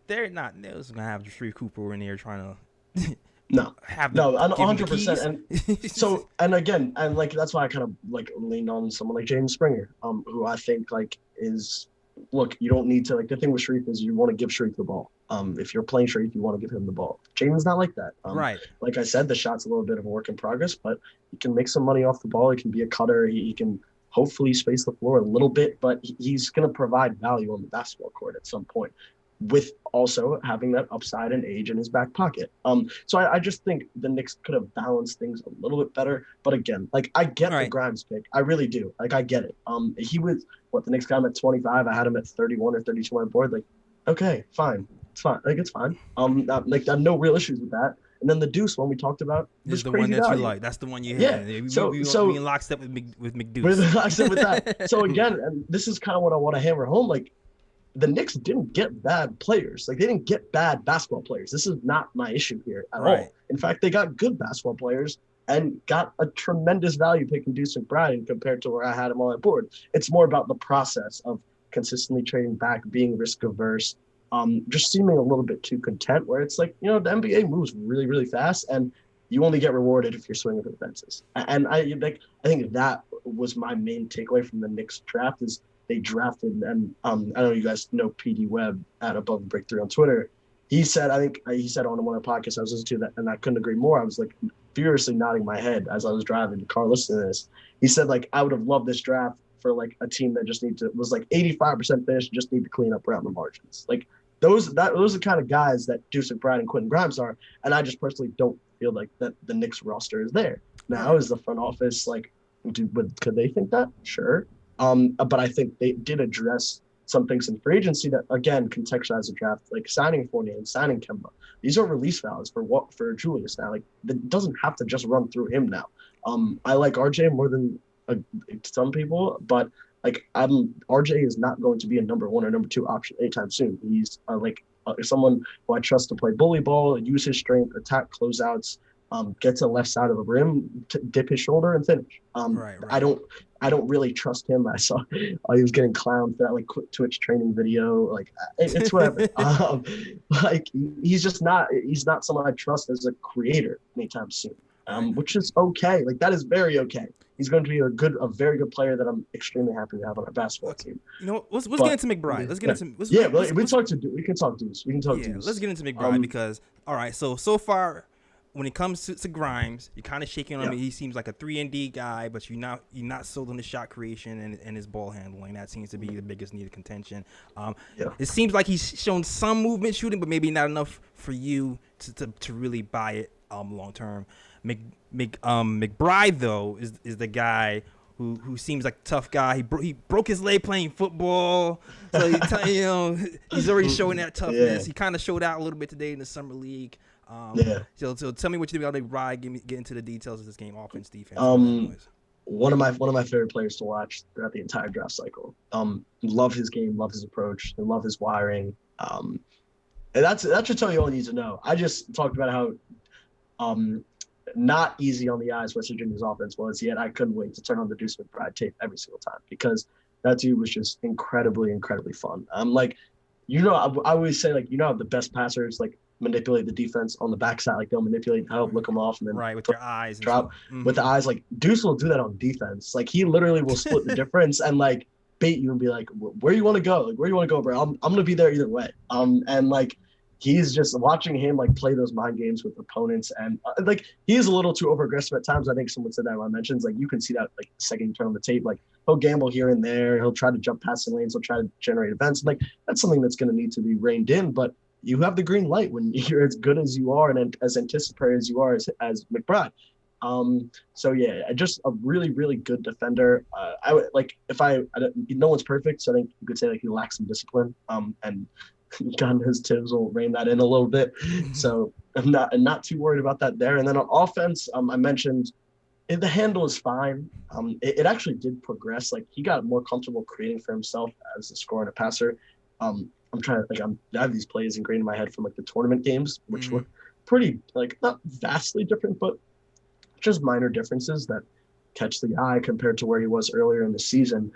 they're not. They're just gonna have Sharif Cooper in there trying to. No, 100%. And so, and again, and like that's why I kind of like leaned on someone like Jaden Springer, who I think like is, look, you don't need to, like, the thing with Sharif is you want to give Sharif the ball. If you're playing Sharif, you want to give him the ball. Jaden's not like that. Right. Like I said, the shot's a little bit of a work in progress, but he can make some money off the ball. He can be a cutter. He can hopefully space the floor a little bit, but he's going to provide value on the basketball court at some point, with also having that upside and age in his back pocket. So I just think the Knicks could have balanced things a little bit better. But again, like I get the Grimes pick. I really do. Like I get it. He was, the Knicks got him at 25. I had him at 31 or 32 on the board. Like, okay, fine. It's fine. Like it's fine. Like I have no real issues with that. And then the Deuce one we talked about is the one that you like. That's the one you had. Yeah. We in lockstep with McDeuce. We're in lockstep with that. So again, and this is kind of what I want to hammer home. Like, the Knicks didn't get bad players. Like, they didn't get bad basketball players. This is not my issue here at all. In fact, they got good basketball players and got a tremendous value picking Deuce McBride compared to where I had him on my board. It's more about the process of consistently trading back, being risk averse, just seeming a little bit too content, where it's like, the NBA moves really, really fast, and you only get rewarded if you're swinging for the fences. And I think that was my main takeaway from the Knicks draft is they drafted, and I know you guys know PD Webb at Above the Break 3 on Twitter. He said, he said on one of the podcasts I was listening to that, and I couldn't agree more. I was like furiously nodding my head as I was driving the car listening to this. He said, like, I would have loved this draft for like a team that just was like 85% finished, just need to clean up around the margins. Like those are the kind of guys that Deuce McBride and Quinton Grimes are. And I just personally don't feel like that the Knicks roster is there. Now is the front office like, could they think that? Sure. But I think they did address some things in free agency that, again, contextualize the draft, like signing Fournier and signing Kemba. These are release values for Julius now. Like, it doesn't have to just run through him now. I like RJ more than some people, but like RJ is not going to be a number 1 or number 2 option anytime soon. He's someone who I trust to play bully ball, use his strength, attack closeouts, get to the left side of the rim, dip his shoulder and finish. I don't really trust him. I saw he was getting clowned for that like quick Twitch training video. Like it's whatever. Like he's not someone I trust as a creator anytime soon. Which is okay. Like that is very okay. He's going to be a very good player that I'm extremely happy to have on our basketball team. Let's get into McBride. Let's get into we can talk Deuce. Let's get into McBride because all right. So far, when it comes to Grimes, you're kind of shaking on him. He seems like a 3-and-D guy, but you're not sold on his shot creation and his ball handling. That seems to be the biggest need of contention. It seems like he's shown some movement shooting, but maybe not enough for you to really buy it long term. McBride though is the guy who seems like a tough guy. He broke his leg playing football, so he's already showing that toughness. He kind of showed out a little bit today in the summer league. So tell me what you think about McBride. Get into the details of this game, offense, defense. One of my favorite players to watch throughout the entire draft cycle. Love his game, love his approach, and love his wiring. And that should tell you all you need to know. I just talked about how not easy on the eyes West Virginia's offense was, yet I couldn't wait to turn on the Deuce McBride tape every single time because that dude was just incredibly, incredibly fun. I always say, like, the best passers, like, manipulate the defense on the backside, like they'll manipulate, help look them off, and then with your eyes, drop with the eyes. Like Deuce will do that on defense. Like he literally will split the difference and like bait you and be like, "Where you want to go? Like where you want to go, bro? I'm gonna be there either way." And like he's just watching him like play those mind games with opponents, and like he's a little too over aggressive at times. I think someone said that when I mentioned, like you can see that like the second you turn on the tape, like he'll gamble here and there, he'll try to jump past the lanes, he'll try to generate events. Like that's something that's going to need to be reined in, but you have the green light when you're as good as you are and as anticipatory as you are as McBride. So yeah, just a really, really good defender. I would like no one's perfect, so I think you could say like he lacks some discipline. And God knows Tibbs will rein that in a little bit. So I'm not too worried about that there. And then on offense, I mentioned The handle is fine. It actually did progress. Like he got more comfortable creating for himself as a scorer and a passer. I'm trying to think. I have these plays ingrained in my head from like the tournament games, which look pretty like not vastly different, but just minor differences that catch the eye compared to where he was earlier in the season.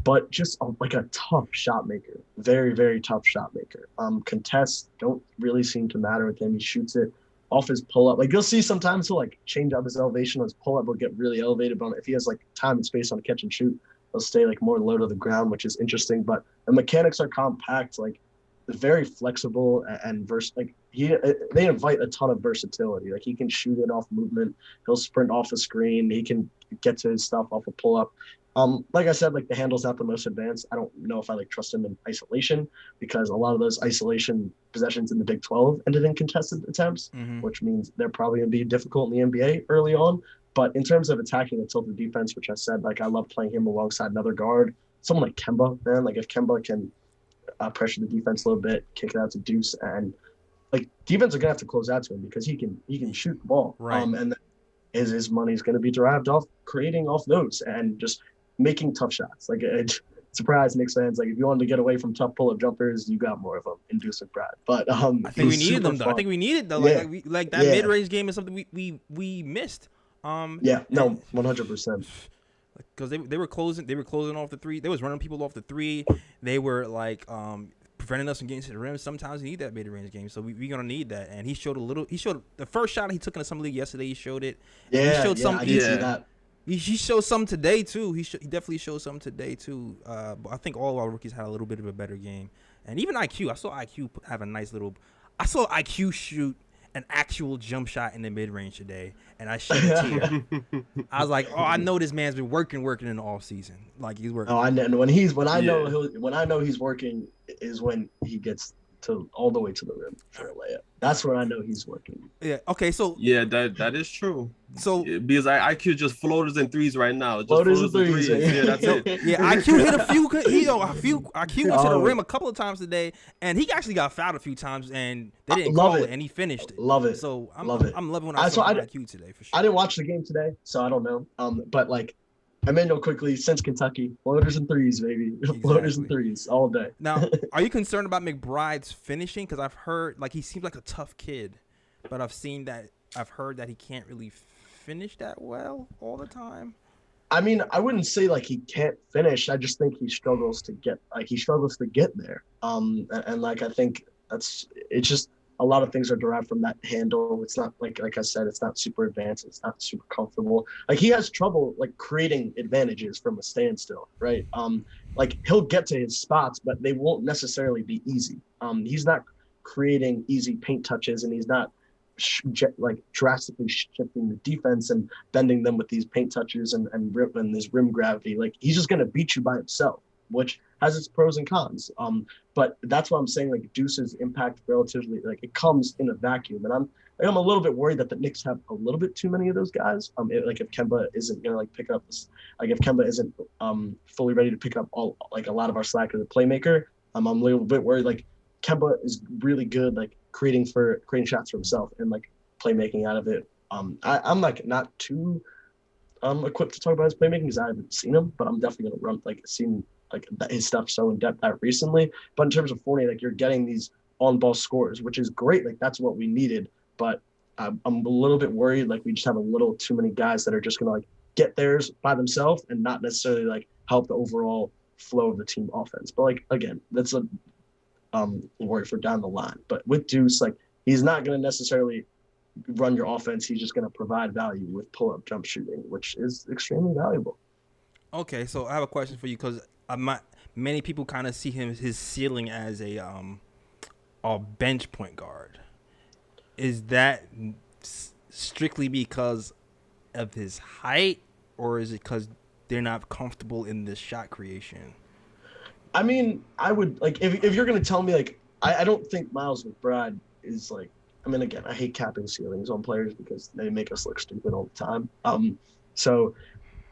But just like a tough shot maker, very, very tough shot maker. Contests don't really seem to matter with him. He shoots it off his pull up. Like you'll see sometimes he'll like change up his elevation on his pull up, will get really elevated. But if he has like time and space on a catch and shoot, he'll stay like more low to the ground, which is interesting. But the mechanics are compact, like very flexible and like they invite a ton of versatility. Like he can shoot it off movement, he'll sprint off a screen, he can get to his stuff off a pull up. Like I said, like the handle's not the most advanced. I don't know if I like trust him in isolation because a lot of those isolation possessions in the Big 12 ended in contested attempts, which means they're probably going to be difficult in the NBA early on. But in terms of attacking a tilted defense, which I said, like I love playing him alongside another guard, someone like Kemba, man. Like if Kemba can pressure the defense a little bit, kick it out to Deuce, and like defense are gonna have to close out to him because he can shoot the ball, right? And his money's going to be derived off creating off those and just making tough shots. Like surprise Knicks fans, like if you wanted to get away from tough pull-up jumpers, you got more of them in Deuce McBride. But I think we needed them though. Fun. I think we needed though. Yeah. Like that mid-range game is something we missed. Yeah, no, 100%. Because they were closing off the three. They was running people off the three. They were like preventing us from getting to the rim. Sometimes you need that mid-range game, so we're gonna need that. And he showed the first shot he took in the summer league yesterday. He showed it. Yeah, he showed I did see that. He showed some today too. He definitely showed some today too. But I think all of our rookies had a little bit of a better game, and even IQ. I saw IQ have a nice little. I saw IQ shoot an actual jump shot in the mid range today, and I shed a tear. I was like, "Oh, I know this man's been working in the off season. Like he's working." Oh, I know when I know he's working is when he gets to all the way to the rim for a layup. That's when I know he's working. Yeah. Okay. So. Yeah, that is true. So because IQ just floaters and threes right now. Just floaters and threes. Yeah, that's it. Yeah, IQ hit a few. IQ went to the rim a couple of times today, and he actually got fouled a few times, and they didn't call it, and he finished it. Love it. So I'm loving when I saw IQ today for sure. I didn't watch the game today, so I don't know. But like Emmanuel quickly since Kentucky, floaters and threes, baby. Exactly. Floaters and threes all day. Now, are you concerned about McBride's finishing? Because I've heard like he seems like a tough kid, but I've heard that he can't really finish that well all the time. I mean, I wouldn't say like he can't finish. I just think he struggles to get there. And like I think it's just a lot of things are derived from that handle. It's not like I said, it's not super advanced. It's not super comfortable. Like he has trouble like creating advantages from a standstill, right? Like he'll get to his spots, but they won't necessarily be easy. He's not creating easy paint touches, and he's not drastically shifting the defense and bending them with these paint touches and this rim gravity. Like he's just gonna beat you by himself, which has its pros and cons. But that's why I'm saying like Deuce's impact relatively like it comes in a vacuum, and I'm a little bit worried that the Knicks have a little bit too many of those guys. Like if Kemba isn't gonna like pick up this, like if Kemba isn't fully ready to pick up all like a lot of our slack as a playmaker, I'm a little bit worried. Like Kemba is really good like creating shots for himself and like playmaking out of it. I'm like not too equipped to talk about his playmaking because I haven't seen him, but I'm definitely gonna seen like his stuff so in depth that recently. But in terms of Fournier, like you're getting these on-ball scores, which is great. Like that's what we needed. But I'm a little bit worried. Like we just have a little too many guys that are just gonna like get theirs by themselves and not necessarily like help the overall flow of the team offense. But like again, that's a worry for down the line. But with Deuce, like he's not gonna necessarily run your offense. He's just gonna provide value with pull-up jump shooting, which is extremely valuable. Okay, so I have a question for you because many people kind of see his ceiling as a bench point guard. Is that strictly because of his height, or is it because they're not comfortable in this shot creation? I mean, I would like if you're gonna tell me like I don't think Miles McBride is like. I mean, again, I hate capping ceilings on players because they make us look stupid all the time. So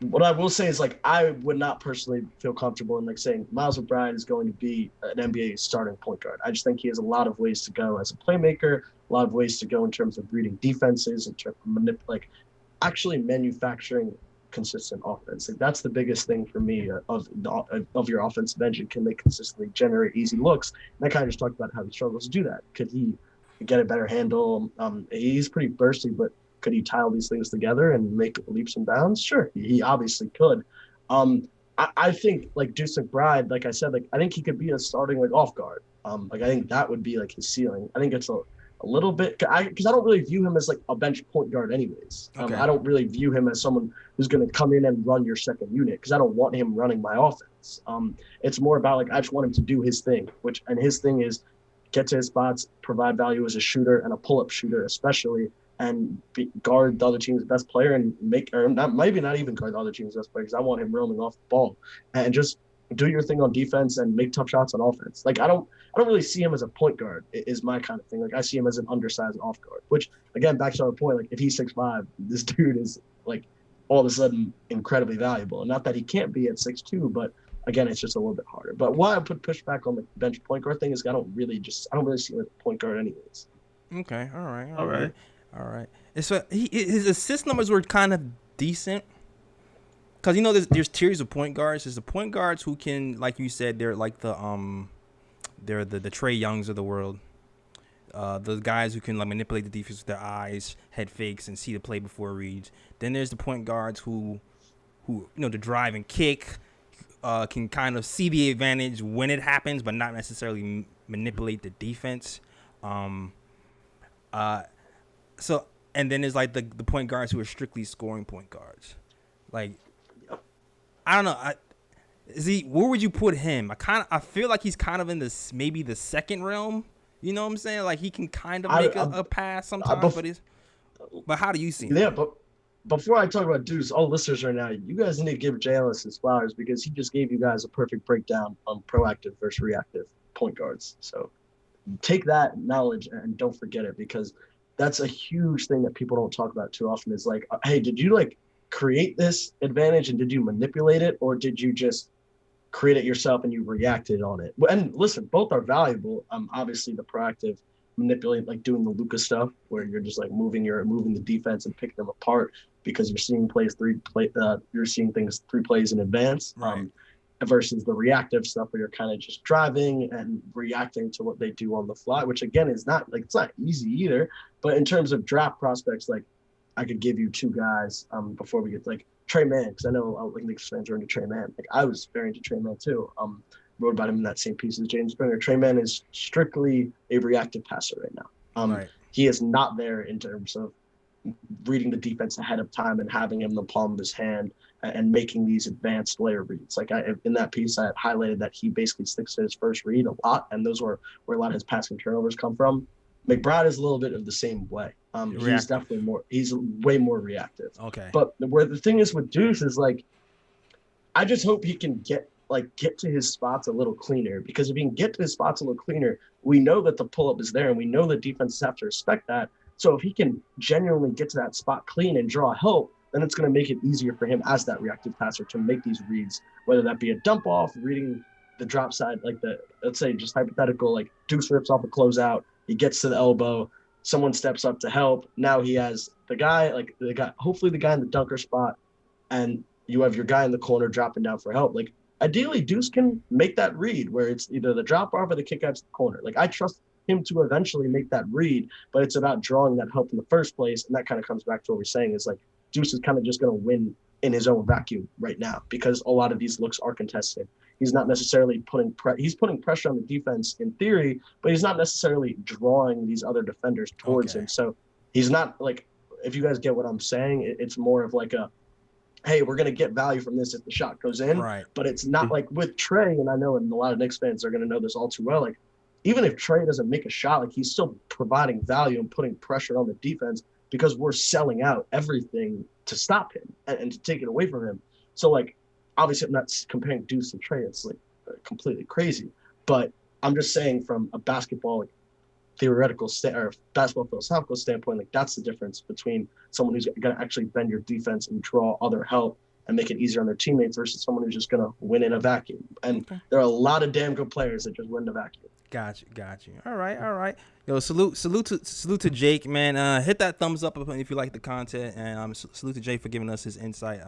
what I will say is like I would not personally feel comfortable in like saying Miles McBride is going to be an NBA starting point guard. I just think he has a lot of ways to go as a playmaker, a lot of ways to go in terms of reading defenses, in terms of actually manufacturing consistent offense. Like that's the biggest thing for me of your offensive engine. Can they consistently generate easy looks? And I kind of just talked about how he struggles to do that. Could he get a better handle? He's pretty bursty, but could he tie all these things together and make leaps and bounds? Sure, he obviously could. I think like Deuce McBride, like I said, like I think he could be a starting like off guard. Like I think that would be like his ceiling. I think it's a little bit because I don't really view him as like a bench point guard anyways. Okay. I don't really view him as someone who's going to come in and run your second unit because I don't want him running my offense. It's more about like I just want him to do his thing, and his thing is get to his spots, provide value as a shooter and a pull-up shooter especially, and guard the other team's best player and maybe not even guard the other team's best player because I want him roaming off the ball and just do your thing on defense and make tough shots on offense. Like I don't really see him as a point guard is my kind of thing. Like I see him as an undersized off guard, which again, back to our point, like if he's 6'5", this dude is like all of a sudden incredibly valuable. And not that he can't be at 6'2", but again, it's just a little bit harder. But why I put pushback on the bench point guard thing is I don't really see him as a point guard anyways. Okay. All right. So his assist numbers were kind of decent. Because you know there's tiers of point guards. There's the point guards who can, like you said, they're like they're the Trey Youngs of the world. The guys who can like manipulate the defense with their eyes, head fakes, and see the play before it reads. Then there's the point guards who you know to drive and kick, can kind of see the advantage when it happens, but not necessarily manipulate the defense. So and then there's like the point guards who are strictly scoring point guards, like. I don't know. Where would you put him? I feel like he's kind of in this maybe the second realm. You know what I'm saying? Like he can kind of make a pass sometimes, but how do you see him? Yeah, but before I talk about Deuce, all listeners right now, you guys need to give Jay Ellis his flowers because he just gave you guys a perfect breakdown on proactive versus reactive point guards. So take that knowledge and don't forget it because that's a huge thing that people don't talk about too often. Is like, hey, did you like create this advantage and did you manipulate it or did you just create it yourself and you reacted on it? And listen, both are valuable. Obviously the proactive manipulate, like doing the Luka stuff where you're just like moving the defense and picking them apart because you're seeing you're seeing things 3 plays in advance. Right. Versus the reactive stuff where you're kind of just driving and reacting to what they do on the fly, which again is not like it's not easy either. But in terms of draft prospects, like I could give you 2 guys before we get like Trey Mann, because I know like Knicks fans are into Trey Mann. Like I was very into Trey Mann too. Wrote about him in that same piece as Jaden Springer. Trey Mann is strictly a reactive passer right now. Right. He is not there in terms of reading the defense ahead of time and having him in the palm of his hand and making these advanced layer reads. Like in that piece, I had highlighted that he basically sticks to his first read a lot, and those were where a lot of his passing turnovers come from. McBride is a little bit of the same way. He's way more reactive. Okay. But where the thing is with Deuce is like, I just hope he can get to his spots a little cleaner, because if he can get to his spots a little cleaner, we know that the pull-up is there and we know that defenses have to respect that. So if he can genuinely get to that spot clean and draw help, then it's going to make it easier for him as that reactive passer to make these reads, whether that be a dump off, reading the drop side, like let's say just hypothetical, like Deuce rips off a closeout, he gets to the elbow, someone steps up to help. Now he has hopefully the guy in the dunker spot, and you have your guy in the corner dropping down for help. Like ideally Deuce can make that read where it's either the drop off or the kick out to the corner. Like I trust him to eventually make that read, but it's about drawing that help in the first place. And that kind of comes back to what we're saying is like Deuce is kind of just going to win in his own vacuum right now because a lot of these looks are contested. He's not necessarily he's putting pressure on the defense in theory, but he's not necessarily drawing these other defenders towards him. So he's not like, if you guys get what I'm saying, it's more of like hey, we're going to get value from this if the shot goes in. Right. But it's not like with Trey, and I know and a lot of Knicks fans are going to know this all too well, like even if Trey doesn't make a shot, like he's still providing value and putting pressure on the defense because we're selling out everything to stop him and to take it away from him. So like, obviously I'm not comparing Deuce to Trey. It's like completely crazy, but I'm just saying from a basketball theoretical or basketball philosophical standpoint, like that's the difference between someone who's going to actually bend your defense and draw other help and make it easier on their teammates versus someone who's just going to win in a vacuum. And there are a lot of damn good players that just win in a vacuum. Got you. All right. Yo, salute to Jake, man. Hit that thumbs up if you like the content, and salute to Jake for giving us his insight.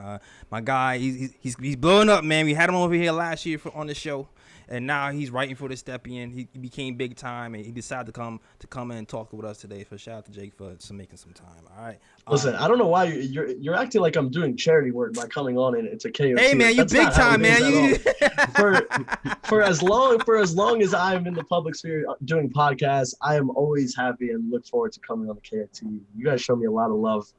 My guy, he's blowing up, man. We had him over here last year on the show, and now he's writing for the Stepien. He became big time, and he decided to come in and talk with us today. So shout out to Jake for making some time. All right. Listen, I don't know why you're acting like I'm doing charity work by coming on and it's a KOT. Hey man, you big time, man. You for as long as I'm in the public sphere doing podcasts, I am always happy and look forward to coming on the KOT. You guys show me a lot of love.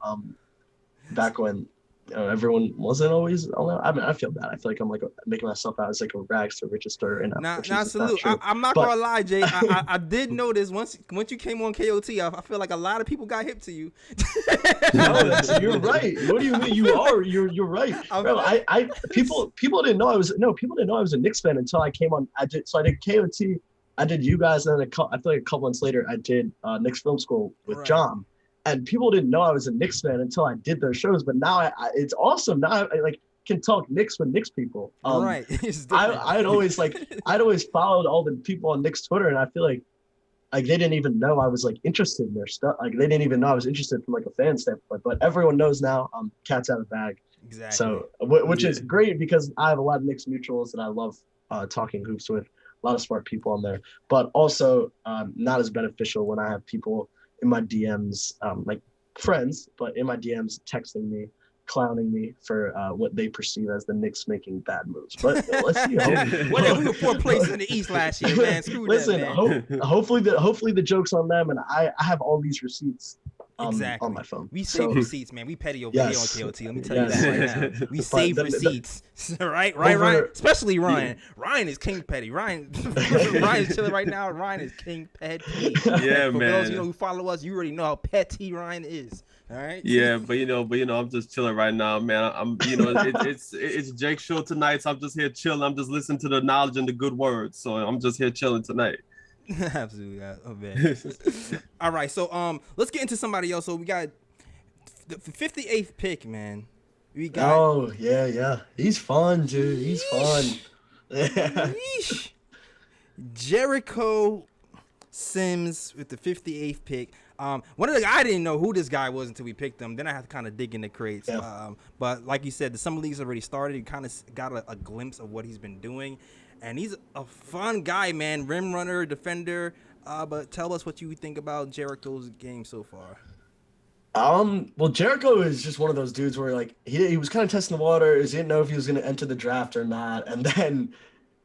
Back when everyone wasn't always. I mean, I feel bad. I feel like I'm like making myself out as like a rags to riches story. Nah, salute. I'm not gonna lie, Jay. I did notice once you came on KOT, I feel like a lot of people got hip to you. No, you're right. What do you mean? You're right. Bro, people didn't know I was a Knicks fan until I came on. I did KOT. I did you guys, and then I feel like a couple months later I did Knicks Film School with John. And people didn't know I was a Knicks fan until I did those shows. But now it's awesome. Now I like can talk Knicks with Knicks people. Right. I'd always followed all the people on Knicks Twitter, and I feel like they didn't even know I was like interested in their stuff. Like they didn't even know I was interested from like a fan standpoint. But everyone knows now. Cat's out of the bag. Exactly. So which is great because I have a lot of Knicks mutuals that I love talking hoops with. A lot of smart people on there, but also not as beneficial when I have people in my DMs, like friends, but in my DMs texting me, clowning me for what they perceive as the Knicks making bad moves. But let's see. We were 4th place in the East last year, man. Listen, hopefully the joke's on them, and I have all these receipts exactly on my phone. We save receipts, man. We petty over here on KOT. Let me tell you that right now. We save receipts. right, Ryan? Especially Ryan. Ryan is king petty. Ryan's chilling right now. Ryan is king petty. Yeah, For man. those who follow us, you already know how petty Ryan is. All right. Yeah, but I'm just chilling right now, man. It's Jake's show tonight, so I'm just here chilling. I'm just listening to the knowledge and the good words. So I'm just here chilling tonight. Absolutely. Oh man. All right, so let's get into somebody else. So we got the 58th pick, man. We got. Oh yeah. He's fun, dude. He's fun. Yeesh. Jericho Sims with the 58th pick. One of the I didn't know who this guy was until we picked him. Then I had to kind of dig in the crates. Yeah. But like you said, the summer league's already started. You kind of got a glimpse of what he's been doing. And he's a fun guy, man. Rim runner, defender. But tell us what you think about Jericho's game so far. Well, Jericho is just one of those dudes where like he was kind of testing the waters. He didn't know if he was going to enter the draft or not. And then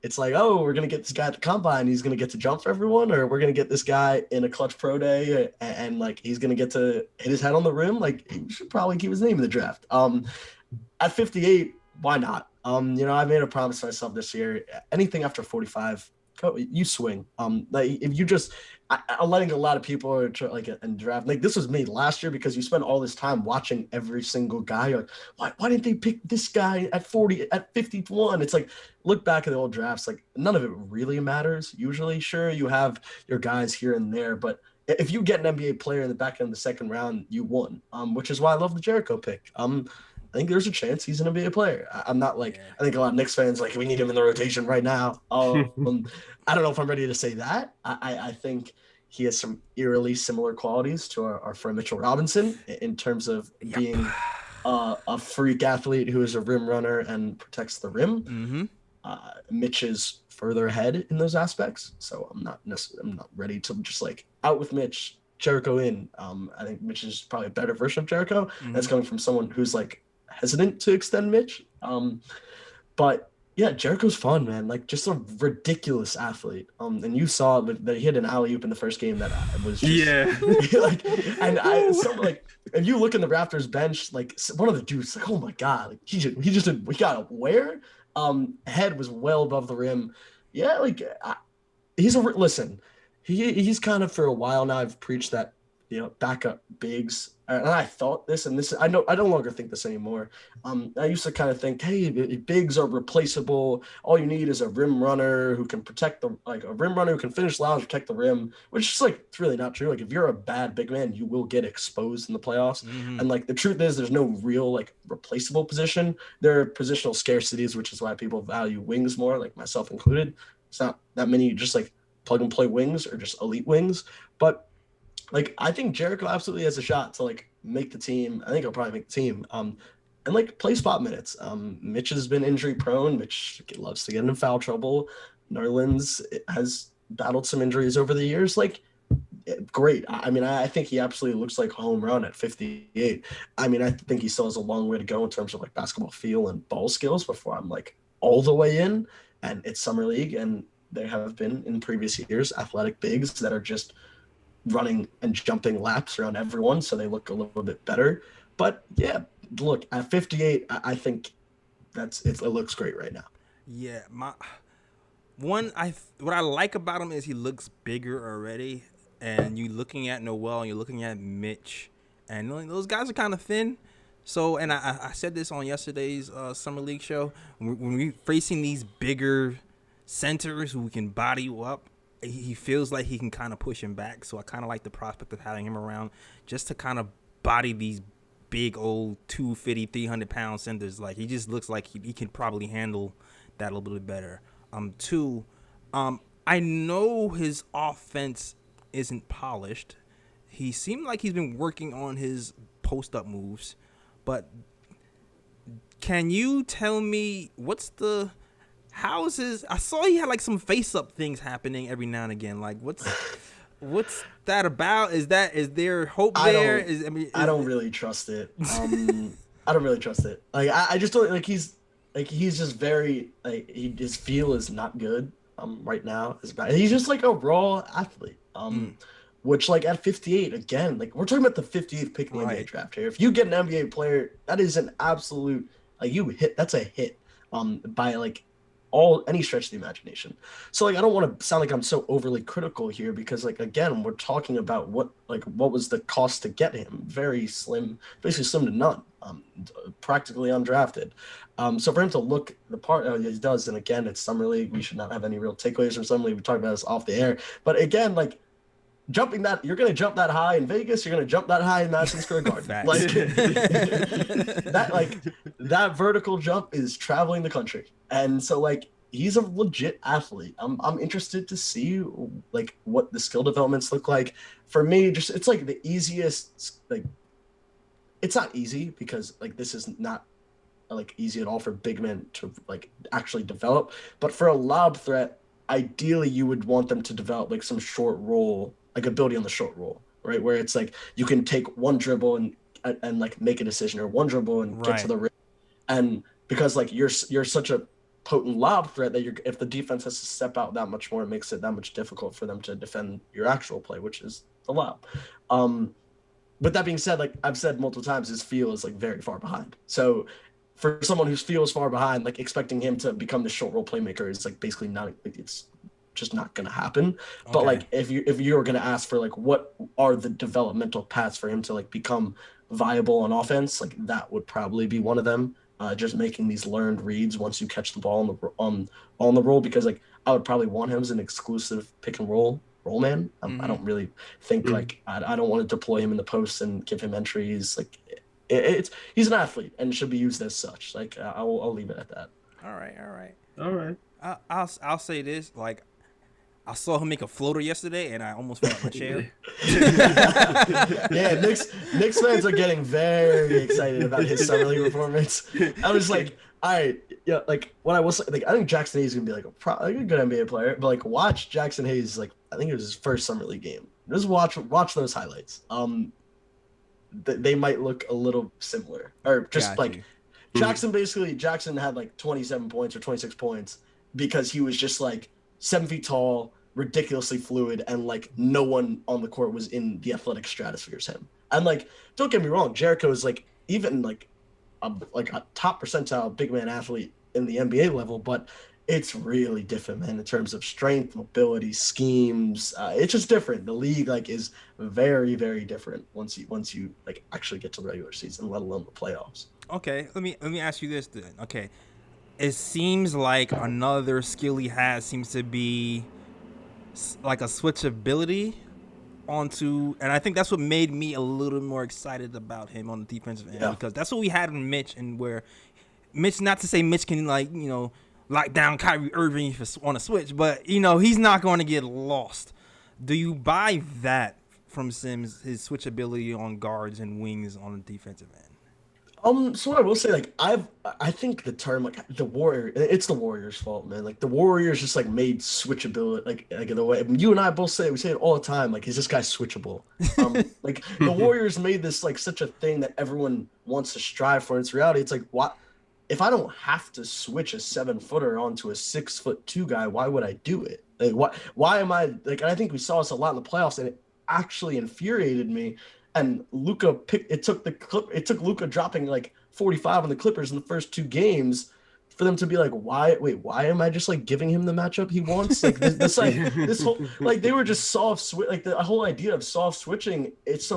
it's like, oh, we're going to get this guy at the combine. He's going to get to jump for everyone, or we're going to get this guy in a clutch pro day and like he's going to get to hit his head on the rim. Like he should probably keep his name in the draft. At 58, why not? I made a promise to myself this year. Anything after 45, you swing. Like if you just, I'm letting a lot of people like in draft. Like this was me last year because you spend all this time watching every single guy. You're like, why didn't they pick this guy at 40, at 51? It's like, look back at the old drafts. Like none of it really matters. Usually, sure, you have your guys here and there, but if you get an NBA player in the back end of the second round, you won. Which is why I love the Jericho pick. I think there's a chance he's an NBA player. I'm not like, I think a lot of Knicks fans like, we need him in the rotation right now. I don't know if I'm ready to say that. I think he has some eerily similar qualities to our friend Mitchell Robinson in terms of being a freak athlete who is a rim runner and protects the rim. Mm-hmm. Mitch is further ahead in those aspects. So I'm not ready to just like out with Mitch, Jericho in. I think Mitch is probably a better version of Jericho. Mm-hmm. That's coming from someone who's like hesitant to extend Mitch. But yeah, Jericho's fun, man. Like just a ridiculous athlete. And you saw that he hit an alley-oop in the first game that was just if you look in the Raptors bench, like one of the dudes, like, oh my God, like we got up where? Head was well above the rim. Yeah, like he's kind of for a while now. I've preached that, backup bigs. And I thought this, and I no longer think this anymore. I used to kind of think, hey, bigs are replaceable. All you need is a rim runner who can a rim runner who can finish loud, protect the rim, which is like, it's really not true. Like if you're a bad big man, you will get exposed in the playoffs. Mm-hmm. And like the truth is there's no real like replaceable position. There are positional scarcities, which is why people value wings more, like myself included. It's not that many just like plug and play wings or just elite wings. But like I think Jericho absolutely has a shot to like make the team. I think he'll probably make the team. And like play spot minutes. Mitch has been injury prone. Mitch loves to get in foul trouble. Nerlens has battled some injuries over the years. Like, great. I mean, I think he absolutely looks like a home run at 58. I mean, I think he still has a long way to go in terms of like basketball feel and ball skills before I'm like all the way in. And it's summer league, and there have been in previous years athletic bigs that are just running and jumping laps around everyone, so they look a little bit better. But yeah, look, at 58, I think it looks great right now. Yeah, what I like about him is he looks bigger already, and you looking at Noel and you're looking at Mitch, and those guys are kind of thin. So, and I said this on yesterday's summer league show, when we're facing these bigger centers who can body you up, he feels like he can kind of push him back. So I kind of like the prospect of having him around just to kind of body these big old 250, 300-pound centers. Like, he just looks like he can probably handle that a little bit better. I know his offense isn't polished. He seemed like he's been working on his post-up moves, but can you tell me I saw he had like some face-up things happening every now and again. Like, what's that about? Is there hope there? I don't really trust it. I don't really trust it. Like, I just don't like he's just very like his feel is not good. Right now is bad. He's just like a raw athlete. Which like at 58 again, like we're talking about the 58th pick in the NBA draft here. If you get an NBA player, that is an absolute that's a hit. By like any stretch of the imagination. So like I don't want to sound like I'm so overly critical here because like again we're talking about what was the cost to get him? Very slim, basically slim to none. Practically undrafted. So for him to look the part he does, and again it's summer league. We should not have any real takeaways from summer league. We talked about this off the air, but again like jumping that you're going to jump that high in Vegas, you're going to jump that high in Madison Square Garden. Like that vertical jump is traveling the country, and so like he's a legit athlete. I'm interested to see like what the skill developments look like. For me, just it's like the easiest like. It's not easy because like this is not like easy at all for big men to like actually develop. But for a lob threat, ideally you would want them to develop like some short roll, like ability on the short roll, right? Where it's like you can take one dribble and like make a decision, or one dribble and get to the rim. And because like you're such a potent lob threat that if the defense has to step out that much more, it makes it that much difficult for them to defend your actual play, which is the lob. But that being said, like I've said multiple times, his feel is like very far behind. So for someone whose feel is far behind, like expecting him to become the short role playmaker is like basically not. It's just not going to happen. Okay. But like if you're going to ask for like what are the developmental paths for him to like become viable on offense, like that would probably be one of them. Just making these learned reads once you catch the ball on the roll, because like I would probably want him as an exclusive pick and roll man. I don't really think like I don't want to deploy him in the post and give him entries. Like he's an athlete and should be used as such. Like I'll leave it at that. All right. I'll say this, like I saw him make a floater yesterday and I almost fell out my chair. Yeah, Knicks fans are getting very excited about his summer league performance. I was like, all right, yeah, like what I was like, I think Jackson Hayes is gonna be like a good NBA player, but like watch Jackson Hayes, like I think it was his first summer league game. Just watch those highlights. They might look a little similar, or just like Jackson had like 27 points or 26 points because he was just like 7 feet tall, ridiculously fluid, and like no one on the court was in the athletic stratosphere as him. And like, don't get me wrong, Jericho is like even like a top percentile big man athlete in the NBA level, but it's really different, man, in terms of strength, mobility, schemes. It's just different. The league like is very, very different once you like actually get to the regular season, let alone the playoffs. Okay, let me ask you this then. Okay, it seems like another skill he has seems to be like a switchability onto, and I think that's what made me a little more excited about him on the defensive end, because that's what we had in Mitch, and where Mitch, not to say Mitch can like lock down Kyrie Irving on a switch, but you know he's not going to get lost. Do you buy that from Sims, his switchability on guards and wings on the defensive end? So what I will say, like I think the term like it's the Warriors' fault, man. Like the Warriors just like made switchability like the way you and I both say it, we say it all the time. Like, is this guy switchable? Like the Warriors made this like such a thing that everyone wants to strive for. It's reality. It's like, what if I don't have to switch a 7-footer onto a 6'2" guy? Why would I do it? Like, why am I like? And I think we saw this a lot in the playoffs, and it actually infuriated me. And Luka it took Luka dropping like 45 on the Clippers in the first 2 games for them to be like, why am I just like giving him the matchup he wants? Like this whole like they were just soft switch, like the whole idea of soft switching. It's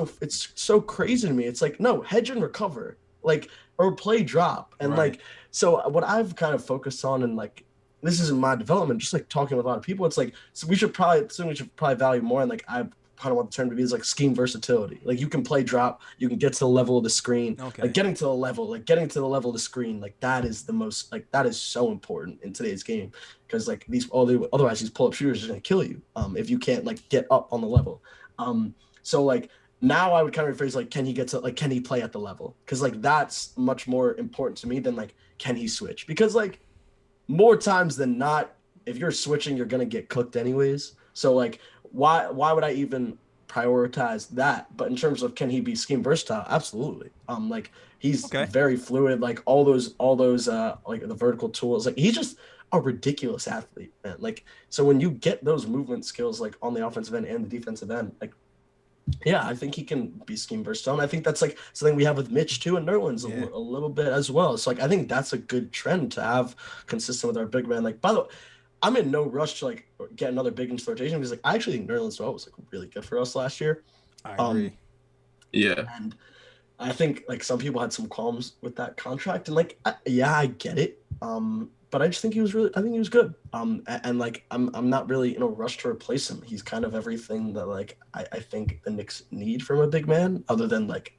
so crazy to me. It's like, no, hedge and recover, like, or play drop. And right. Like, so what I've kind of focused on, and like this isn't my development, just like talking with a lot of people, it's like, so we should probably value more. And like I kind of want the term to be is like scheme versatility. Like you can play drop, you can get to the level of the screen. Okay. Like getting to the level of the screen, like that is the most, like that is so important in today's game, because like otherwise these pull-up shooters are going to kill you if you can't like get up on the level. So like now I would kind of rephrase like, can he play at the level? Because like that's much more important to me than like, can he switch? Because like more times than not, if you're switching, you're going to get cooked anyways. So like, why would I even prioritize that? But in terms of, can he be scheme versatile? Absolutely. Like he's very fluid, like all those like the vertical tools, like he's just a ridiculous athlete, man. Like, so when you get those movement skills like on the offensive end and the defensive end, like, yeah, I think he can be scheme versatile. And I think that's like something we have with Mitch too, and Nerlens a little bit as well. So like I think that's a good trend to have consistent with our big man. Like, by the way, I'm in no rush to like get another big into rotation, because like I actually think Nerlens was like really good for us last year. I agree. Yeah. And I think like some people had some qualms with that contract, and like I get it. But I just think he was good. And like I'm not really in a rush to replace him. He's kind of everything that like I think the Knicks need from a big man, other than like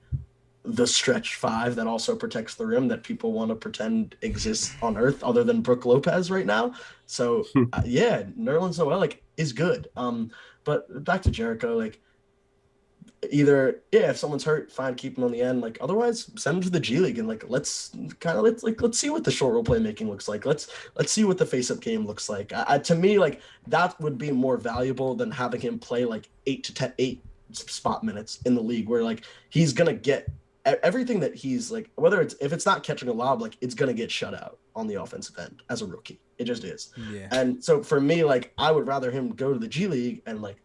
the stretch 5 that also protects the rim that people want to pretend exists on earth, other than Brook Lopez right now. So yeah, Nerlens Noel like is good. But back to Jericho, like either if someone's hurt, fine, keep him on the end. Like otherwise, send him to the G League and like let's see what the short roll playmaking looks like. Let's see what the face up game looks like. To me, like that would be more valuable than having him play like 8 spot minutes in the league, where like he's gonna get everything that he's like, if it's not catching a lob, like it's gonna get shut out on the offensive end as a rookie. It just is. Yeah. And so for me, like I would rather him go to the G League and like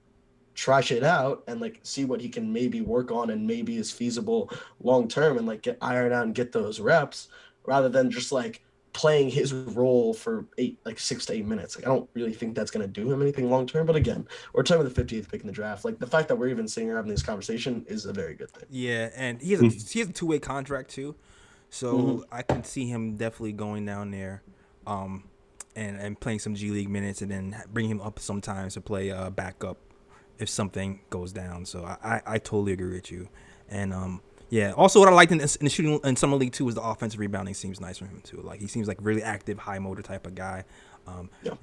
try shit out and like see what he can maybe work on and maybe is feasible long term, and like get ironed out and get those reps, rather than just like playing his role for 6 to 8 minutes. Like I don't really think that's gonna do him anything long term. But again, we're talking about the 58th pick in the draft. Like the fact that we're even sitting here having this conversation is a very good thing. Yeah, and he has a 2-way contract too, so I can see him definitely going down there, and playing some G League minutes, and then bring him up sometimes to play backup if something goes down. So I totally agree with you. And yeah, also what I liked in the shooting in summer league too was the offensive rebounding seems nice from him too. Like he seems like really active, high motor type of guy.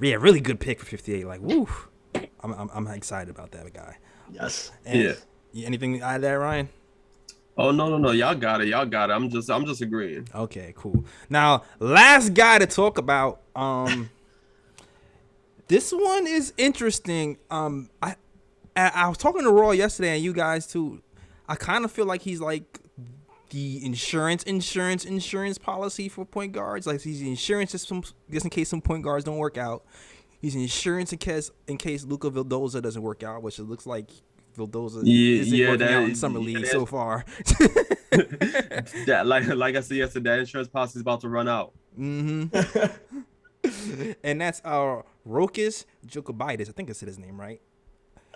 Yeah, really good pick for 58. Like woo, I'm excited about that guy. Yes. And anything to add there, Ryan? Oh no, y'all got it. I'm just agreeing. Okay, cool. Now last guy to talk about. This one is interesting. I was talking to Roy yesterday, and you guys too. I kind of feel like he's like the insurance policy for point guards. Like he's the insurance just in case some point guards don't work out. He's insurance in case Luka Vildoza doesn't work out, which it looks like Vildoza isn't working out in summer league so far. That like I said yesterday, that insurance policy is about to run out. Mm-hmm. And that's our Rokas Jokobitis. I think I said his name right.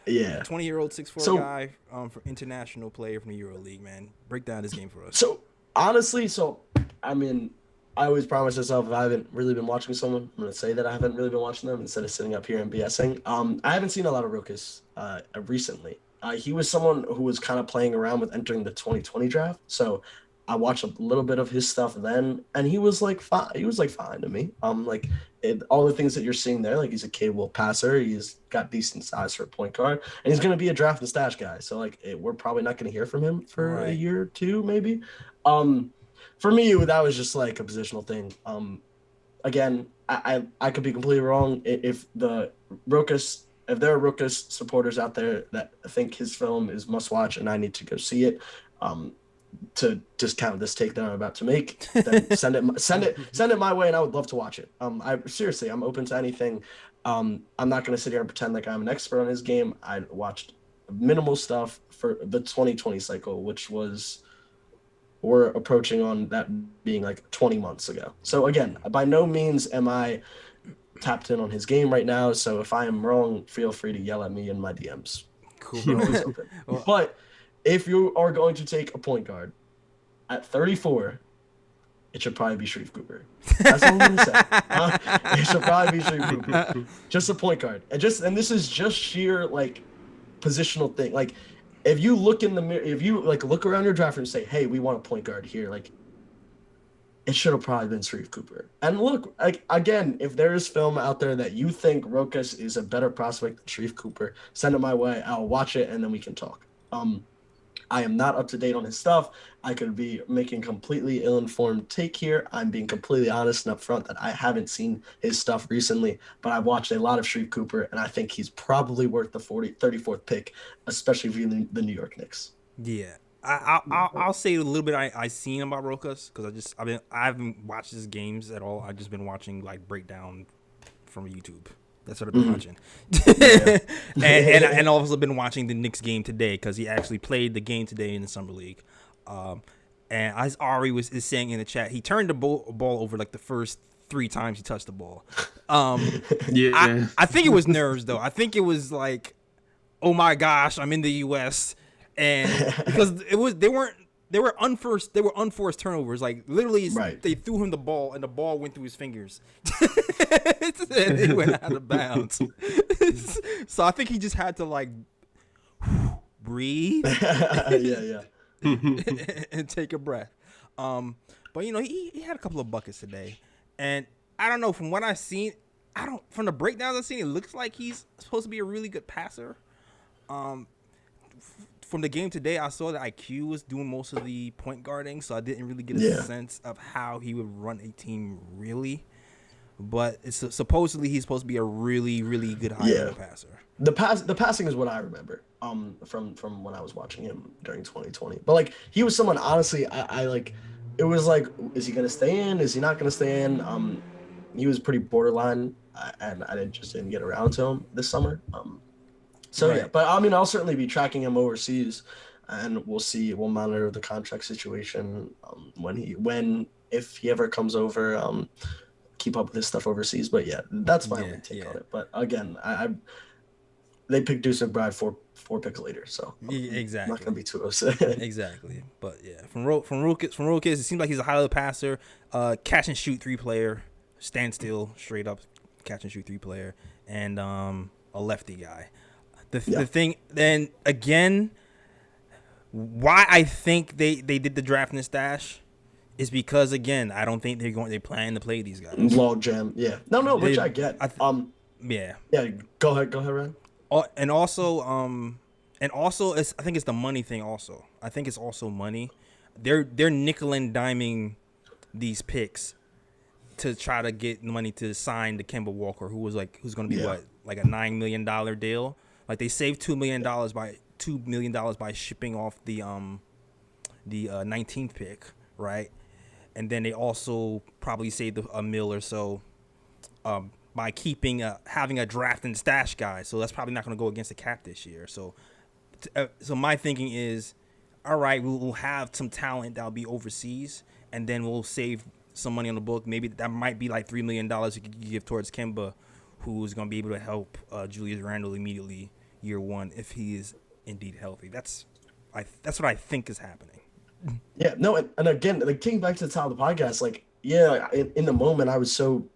Yeah. 20-year-old 6'4" guy for international player from the Euro League, man. Break down this game for us. So honestly, I mean, I always promise myself if I haven't really been watching someone, I'm gonna say that I haven't really been watching them instead of sitting up here and BSing. I haven't seen a lot of Rokas recently. He was someone who was kind of playing around with entering the 2020 draft. So I watched a little bit of his stuff then, and he was like fine. He was like fine to me. All the things that you're seeing there, like he's a capable passer. He's got decent size for a point guard, and he's going to be a draft and stash guy. So we're probably not going to hear from him for a year or two, maybe. For me, that was just like a positional thing. Again, I could be completely wrong. If there are Rokas supporters out there that think his film is must watch and I need to go see it, to discount this take that I'm about to make, then send it my way, and I would love to watch it. I'm open to anything. I'm not going to sit here and pretend like I'm an expert on his game. I watched minimal stuff for the 2020 cycle, which we're approaching on that being like 20 months ago. So again, by no means am I tapped in on his game right now. So if I am wrong, feel free to yell at me in my DMs. Cool. But if you are going to take a point guard at 34, it should probably be Sharif Cooper. That's what I'm going to say. It should probably be Sharif Cooper. Just a point guard. And this is just sheer like positional thing. Like if you look in the mirror, if you like look around your draft room and say, hey, we want a point guard here, like it should have probably been Sharif Cooper. And look, again, if there is film out there that you think Rokas is a better prospect than Sharif Cooper, send it my way. I'll watch it and then we can talk. I am not up to date on his stuff. I could be making completely ill-informed take here. I'm being completely honest and upfront that I haven't seen his stuff recently, but I've watched a lot of Sharif Cooper, and I think he's probably worth the 34th pick, especially for the New York Knicks. Yeah. I'll say a little bit I seen about Rokas because I haven't watched his games at all. I've just been watching like breakdown from YouTube. That's what I've been watching. and also been watching the Knicks game today because he actually played the game today in the Summer League. And as Ari is saying in the chat, he turned the ball over like the first 3 times he touched the ball. Yeah. I think it was nerves though. I think it was like, oh my gosh, I'm in the U.S. and because they were unforced turnovers. Like literally, They threw him the ball and the ball went through his fingers. And it went out of bounds. So I think he just had to like breathe. Yeah. and take a breath. But he had a couple of buckets today, and I don't know from what I've seen. From the breakdowns I've seen, it looks like he's supposed to be a really good passer. From the game today, I saw that IQ was doing most of the point guarding, so I didn't really get a sense of how he would run a team really. But supposedly he's supposed to be a really, really good high-level passer. The passing is what I remember from when I was watching him during 2020. But like he was someone, honestly, I like. It was like, is he gonna stay in? Is he not gonna stay in? He was pretty borderline, and I didn't get around to him this summer. Yeah, but I mean, I'll certainly be tracking him overseas, and we'll see. We'll monitor the contract situation if he ever comes over. Keep up with his stuff overseas. But yeah, that's my only take on it. But again, they picked Deuce McBride four picks later, so exactly I'm not gonna be too upset. Exactly, but yeah, from Rokas, it seems like he's a high-level passer, catch and shoot 3 player, standstill, straight up catch and shoot 3 player, and a lefty guy. The thing, then again, why I think they did the draft and the stash is because again, I don't think they plan to play these guys. Log jam, yeah. No, which I get. Yeah. Go ahead, Ryan. And also, I think it's the money thing. Also, I think it's also money. They're nickel and diming these picks to try to get money to sign the Kemba Walker, who's going to be like a $9 million deal. Like they saved $2 million by shipping off the 19th pick, right? And then they also probably saved a mil or so by having a draft and stash guy. So that's probably not going to go against the cap this year. So my thinking is, all right, we'll have some talent that'll be overseas, and then we'll save some money on the book. Maybe that might be like $3 million you could give towards Kemba, who's going to be able to help Julius Randle immediately year 1 if he is indeed healthy. That's what I think is happening. Yeah, no, and again, like taking back to the top of the podcast, like in the moment I was so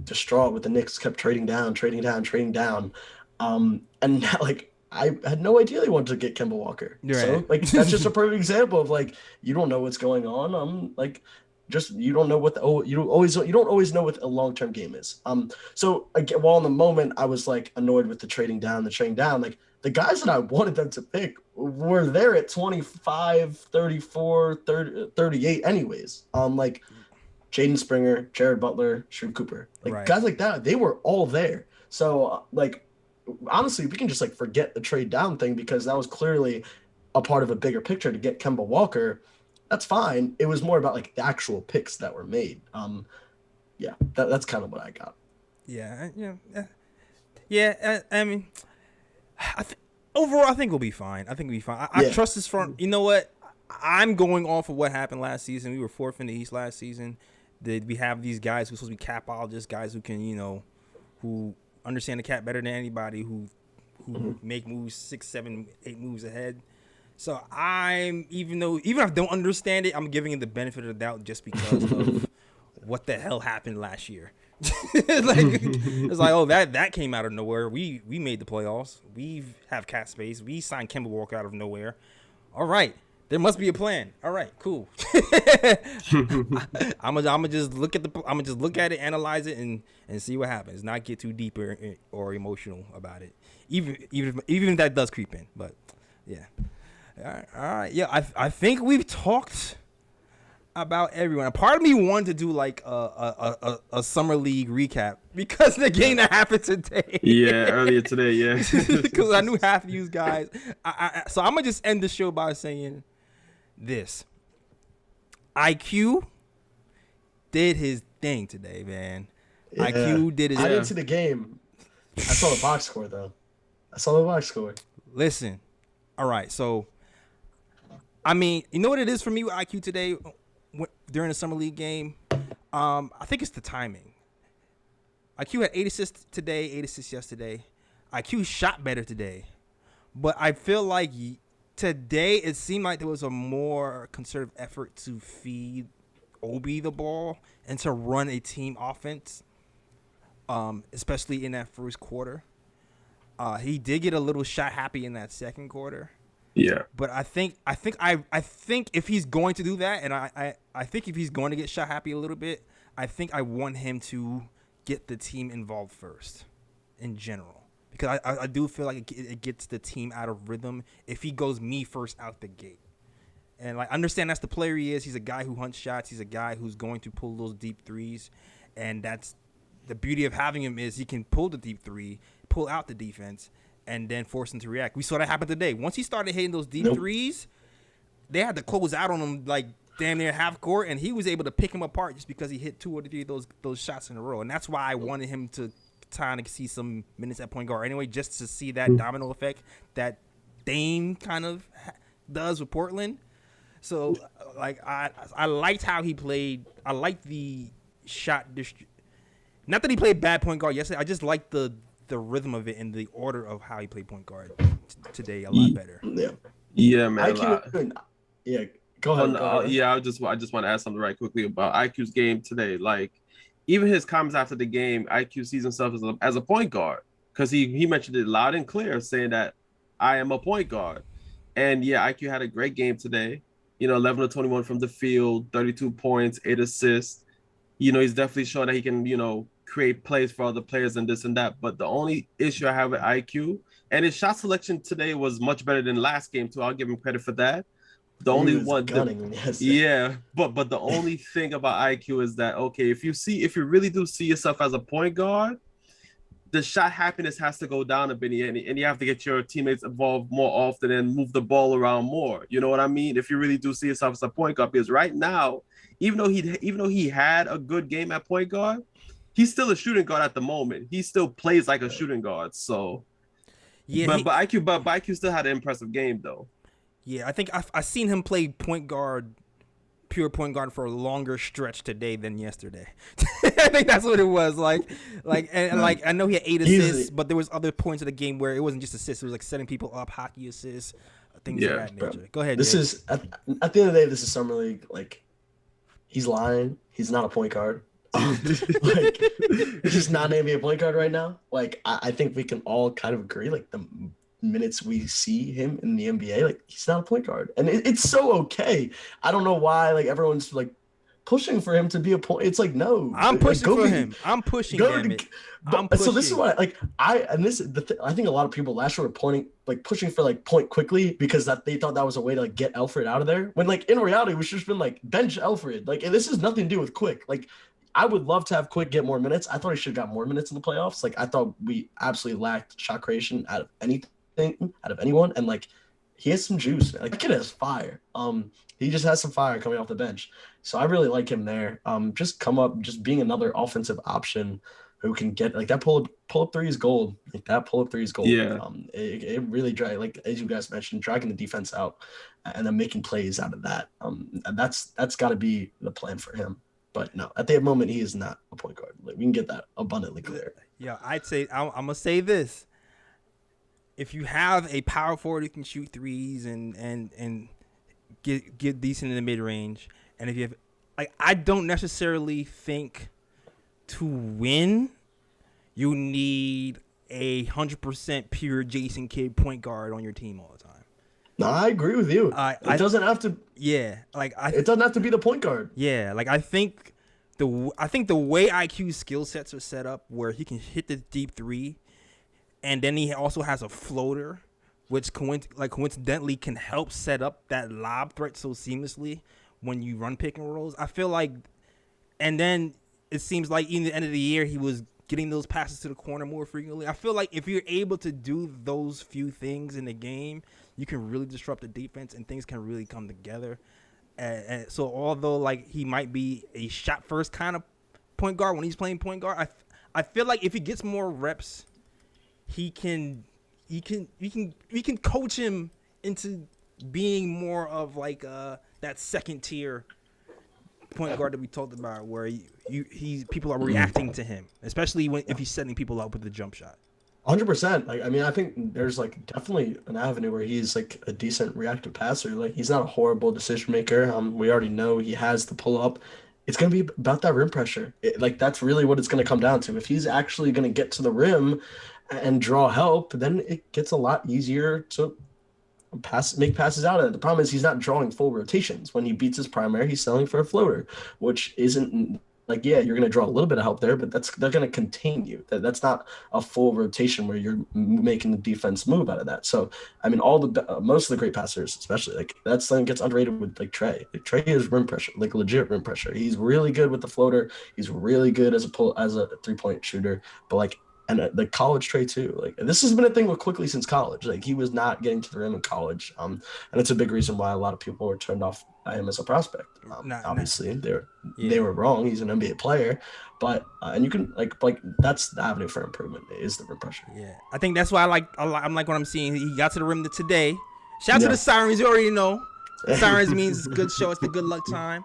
distraught with the Knicks kept trading down, and now like I had no idea they wanted to get Kemba Walker. Right. So like that's just a perfect example of like you don't know what's going on. Like just you don't know what you don't always know what a long-term game is. So again, while in the moment I was like annoyed with the trading down, like the guys that I wanted them to pick were there at 25, 34, 30, 38 anyways. Like Jaden Springer, Jared Butler, Sharif Cooper. Like guys like that, they were all there. So like honestly, we can just like forget the trade down thing because that was clearly a part of a bigger picture to get Kemba Walker. That's fine. It was more about like the actual picks that were made. Yeah, that's kind of what I got. Yeah. I mean, overall, I think we'll be fine. I trust this front. You know what? I'm going off of what happened last season. We were fourth in the East last season. We have these guys who are supposed to be capologists, guys who can, who understand the cap better than anybody, who make moves 6, 7, 8 moves ahead. So even if I don't understand it, I'm giving it the benefit of the doubt just because of what the hell happened last year. It's like, oh, that came out of nowhere. We made the playoffs. We have cap space. We signed Kemba Walker out of nowhere. All right. There must be a plan. All right, cool. I'm gonna just look at it, analyze it, and see what happens. Not get too deep or emotional about it. Even if that does creep in. But yeah. All right. Yeah, I think we've talked about everyone. A part of me wanted to do like a summer league recap because the game that happened today. Yeah, earlier today. Yeah. Because I knew half of you guys. So I'm gonna just end the show by saying this. IQ did his thing today, man. Yeah. IQ did his thing. I didn't see the game. I saw the box score, though. Listen. All right. So, I mean, you know what it is for me with IQ today during the Summer League game? I think it's the timing. IQ had 8 assists today, 8 assists yesterday. IQ shot better today. But I feel like today, it seemed like there was a more concerted effort to feed Obi the ball and to run a team offense, especially in that first quarter. He did get a little shot happy in that second quarter. Yeah. But I think if he's going to do that, and I think if he's going to get shot happy a little bit, I think I want him to get the team involved first in general. Because I do feel like it gets the team out of rhythm if he goes me first out the gate. And like understand that's the player he is. He's a guy who hunts shots. He's a guy who's going to pull those deep threes. And that's the beauty of having him is he can pull the deep three, pull out the defense, and then force him to react. We saw that happen today. Once he started hitting those deep threes, they had to close out on him like damn near half court, and he was able to pick him apart just because he hit 2 or 3 of those shots in a row. And that's why I wanted him to trying to see some minutes at point guard anyway, just to see that domino effect that Dame kind of does with Portland. So, like, I liked how he played. I liked the shot not that he played bad point guard yesterday. I just liked the rhythm of it and the order of how he played point guard today a lot better. Yeah, man. Go ahead. Yeah, I just want to add something right quickly about IQ's game today. Like, even his comments after the game, IQ sees himself as a point guard because he mentioned it loud and clear, saying that I am a point guard. And yeah, IQ had a great game today. 11 of 21 from the field, 32 points, 8 assists. He's definitely showing that he can, create plays for other players and this and that. But the only issue I have with IQ, and his shot selection today was much better than last game too. I'll give him credit for that. The only one, but the only thing about IQ is that if you really do see yourself as a point guard, the shot happiness has to go down a bit, and you have to get your teammates involved more often and move the ball around more. You know what I mean? If you really do see yourself as a point guard, because right now, even though he had a good game at point guard, he's still a shooting guard at the moment. He still plays like a shooting guard. So yeah, but IQ still had an impressive game though. Yeah, I think I've seen him play pure point guard for a longer stretch today than yesterday. I think that's what it was. Like I know he had 8 assists, but there was other points of the game where it wasn't just assists. It was like setting people up, hockey assists, things of that nature. Go ahead. This is at the end of the day, this is summer league. Like, he's lying. He's not a point guard. He's just not an NBA point guard right now. Like, I think we can all kind of agree. Like, minutes we see him in the NBA, like he's not a point guard, and it's so okay. I don't know why like everyone's like pushing for him to be a point. It's like no, I'm like, pushing for be, him. I'm pushing. Go Damn to, it. I'm pushing. So this is why like I think a lot of people last year were pushing for like point quickly because that they thought that was a way to like get Alfred out of there. When like in reality, we should have been like bench Alfred. Like and this has nothing to do with Quick. Like I would love to have Quick get more minutes. I thought he should have got more minutes in the playoffs. Like I thought we absolutely lacked shot creation out of anything, out of anyone, and like he has some juice. Like the kid has fire. He just has some fire coming off the bench. So I really like him there. Just come up, just being another offensive option who can get like that pull up three is gold. Like that pull up three is gold. Yeah. It really like as you guys mentioned, dragging the defense out and then making plays out of that. And that's got to be the plan for him. But no, at the moment he is not a point guard. Like we can get that abundantly clear. Yeah, I'd say I'm gonna say this. If you have a power forward who can shoot threes and get decent in the mid range, and if you have like I don't necessarily think to win you need 100% pure Jason Kidd point guard on your team all the time. No, I agree with you. It doesn't have to. Yeah, like it doesn't have to be the point guard. Yeah, like I think the way IQ's skill sets are set up, where he can hit the deep three, and then he also has a floater, which coincidentally can help set up that lob threat so seamlessly when you run pick and rolls. I feel like, and then it seems like in the end of the year he was getting those passes to the corner more frequently. I feel like if you're able to do those few things in the game, you can really disrupt the defense and things can really come together. And so although like he might be a shot first kind of point guard when he's playing point guard, I feel like if he gets more reps, we can coach him into being more of like that second tier point guard that we talked about, where people are reacting to him, especially if he's setting people up with the jump shot. 100%. Like I mean, I think there's like definitely an avenue where he's like a decent reactive passer. Like he's not a horrible decision maker. We already know he has the pull up. It's gonna be about that rim pressure. Like that's really what it's gonna come down to. If he's actually gonna get to the rim and draw help, then it gets a lot easier to make passes out of it. The problem is he's not drawing full rotations. When he beats his primary, he's selling for a floater, which isn't like, yeah, you're going to draw a little bit of help there, but they're going to contain you. That's not a full rotation where you're making the defense move out of that. So, I mean, most of the great passers, especially like that's something gets underrated with like Trey. Like, Trey is rim pressure, like legit rim pressure. He's really good with the floater. He's really good as a 3-point shooter, but like, and the college Trey too. Like this has been a thing with Quickly since college. Like he was not getting to the rim in college, and it's a big reason why a lot of people were turned off by him as a prospect. Obviously, they were wrong. He's an NBA player, but and you can like that's the avenue for improvement is the rim pressure. Yeah, I think that's why I'm like what I'm seeing. He got to the rim today. Shout out to the Sirens. You already know. Sirens means good show. It's the good luck time.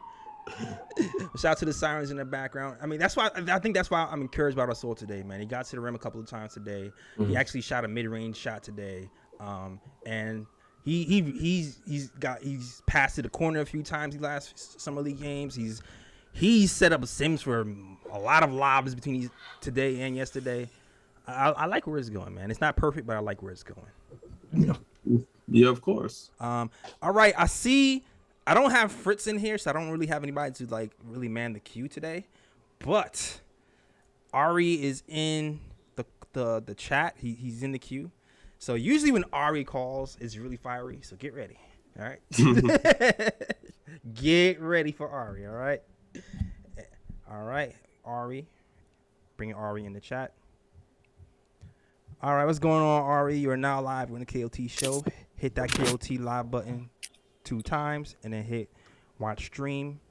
Shout out to the Sirens in the background. I mean, I think that's why I'm encouraged by Russell today, man. He got to the rim a couple of times today. Mm-hmm. He actually shot a mid-range shot today, and he's passed to the corner a few times the last summer league games. He's set up Sims for a lot of lobs between today and yesterday. I like where it's going, man. It's not perfect, but I like where it's going. Yeah, of course. All right, I see. I don't have Fritz in here, so I don't really have anybody to like really man the queue today. But Ari is in the chat. He's in the queue. So usually when Ari calls, it's really fiery. So get ready. All right. Get ready for Ari. All right. All right, Ari. Bring Ari in the chat. All right, what's going on, Ari? You are now live on the KOT show. Hit that KOT live button 2 times and then hit watch stream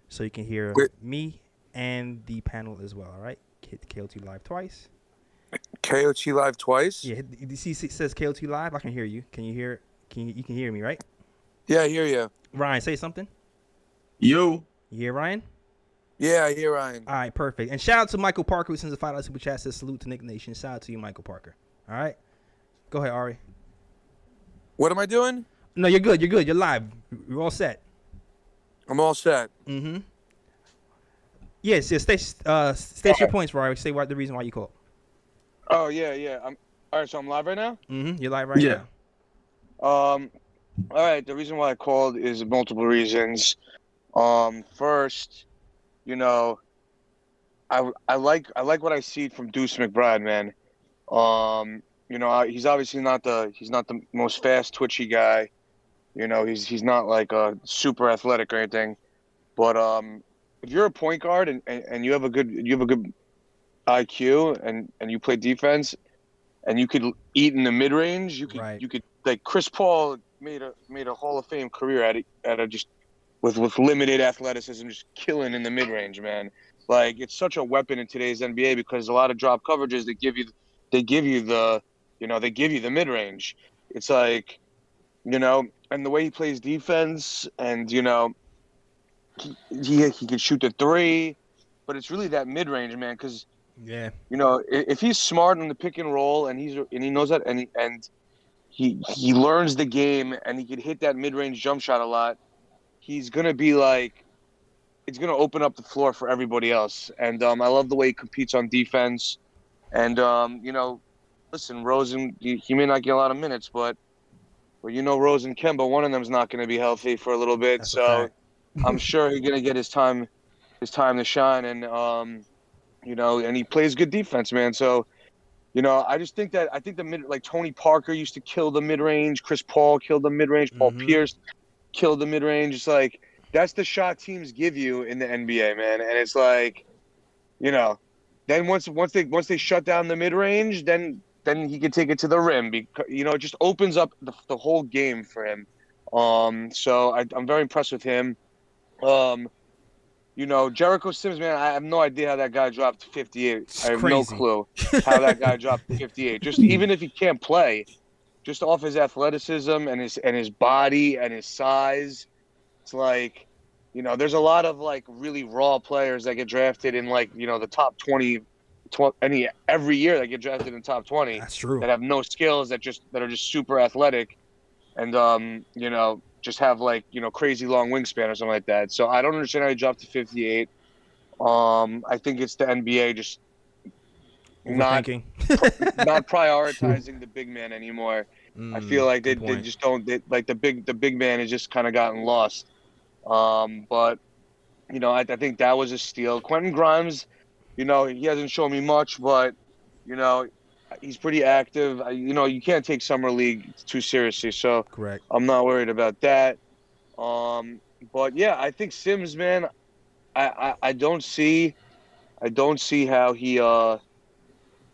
so you can hear me and the panel as well. All right, hit the KOT live twice. KOT live twice? Yeah, you see it says KOT live. I can hear you. Can you hear? You can hear me, right? Yeah, I hear you. Ryan, say something. Yo. You hear Ryan? Yeah, I hear Ryan. All right, perfect. And shout out to Michael Parker who sends a $5 super chat. Says salute to Knick Nation. Shout out to you, Michael Parker. All right, go ahead, Ari. What am I doing? No, you're good. You're live. You're all set. I'm all set. Mm-hmm. Yes. State your points, Rory. Say the reason why you called. Oh yeah. All right, so I'm live right now? You're live right Yeah. All right, the reason why I called is multiple reasons. First, you know, I like what I see from Deuce McBride, man. He's obviously not the most fast, twitchy guy. You know, he's not like a super athletic or anything. But if you're a point guard and you have a good IQ and you play defense and you could eat in the mid range, you could like Chris Paul made a Hall of Fame career at a just with limited athleticism, just killing in the mid range, man. Like it's such a weapon in today's NBA because a lot of drop coverages they give you the mid range. It's like, and the way he plays defense, and he can shoot the three, but it's really that mid range, man. Because if he's smart in the pick and roll, and he knows that, and he learns the game, and he can hit that mid range jump shot a lot, he's gonna be like, it's gonna open up the floor for everybody else. And I love the way he competes on defense. And listen, Rosen, he may not get a lot of minutes, but Rose and Kemba, one of them's not going to be healthy for a little bit. That's so I'm sure he's going to get his time to shine. And, and he plays good defense, man. So, I just think that the mid, like Tony Parker used to kill the mid range. Chris Paul killed the mid range. Paul Pierce killed the mid range. It's like, that's the shot teams give you in the NBA, man. And it's like, then once they shut down the mid range, then he can take it to the rim because it just opens up the whole game for him. So I'm very impressed with him. Jericho Sims, man, I have no idea how that guy dropped to 58. I have no clue how that guy dropped to 58. Just even if he can't play, just off his athleticism and his body and his size, it's like, there's a lot of like really raw players that get drafted in like the top 20. Every year they get drafted in top 20. That's true. That have no skills that are just super athletic, and just have like crazy long wingspan or something like that. So I don't understand how he dropped to 58. I think it's the NBA just not prioritizing the big man anymore. I feel like they just don't like the big man has just kind of gotten lost. But I think that was a steal. Quentin Grimes. He hasn't shown me much, but, he's pretty active. You can't take Summer League too seriously, so correct. I'm not worried about that. But, yeah, I think Sims, man, I don't see how he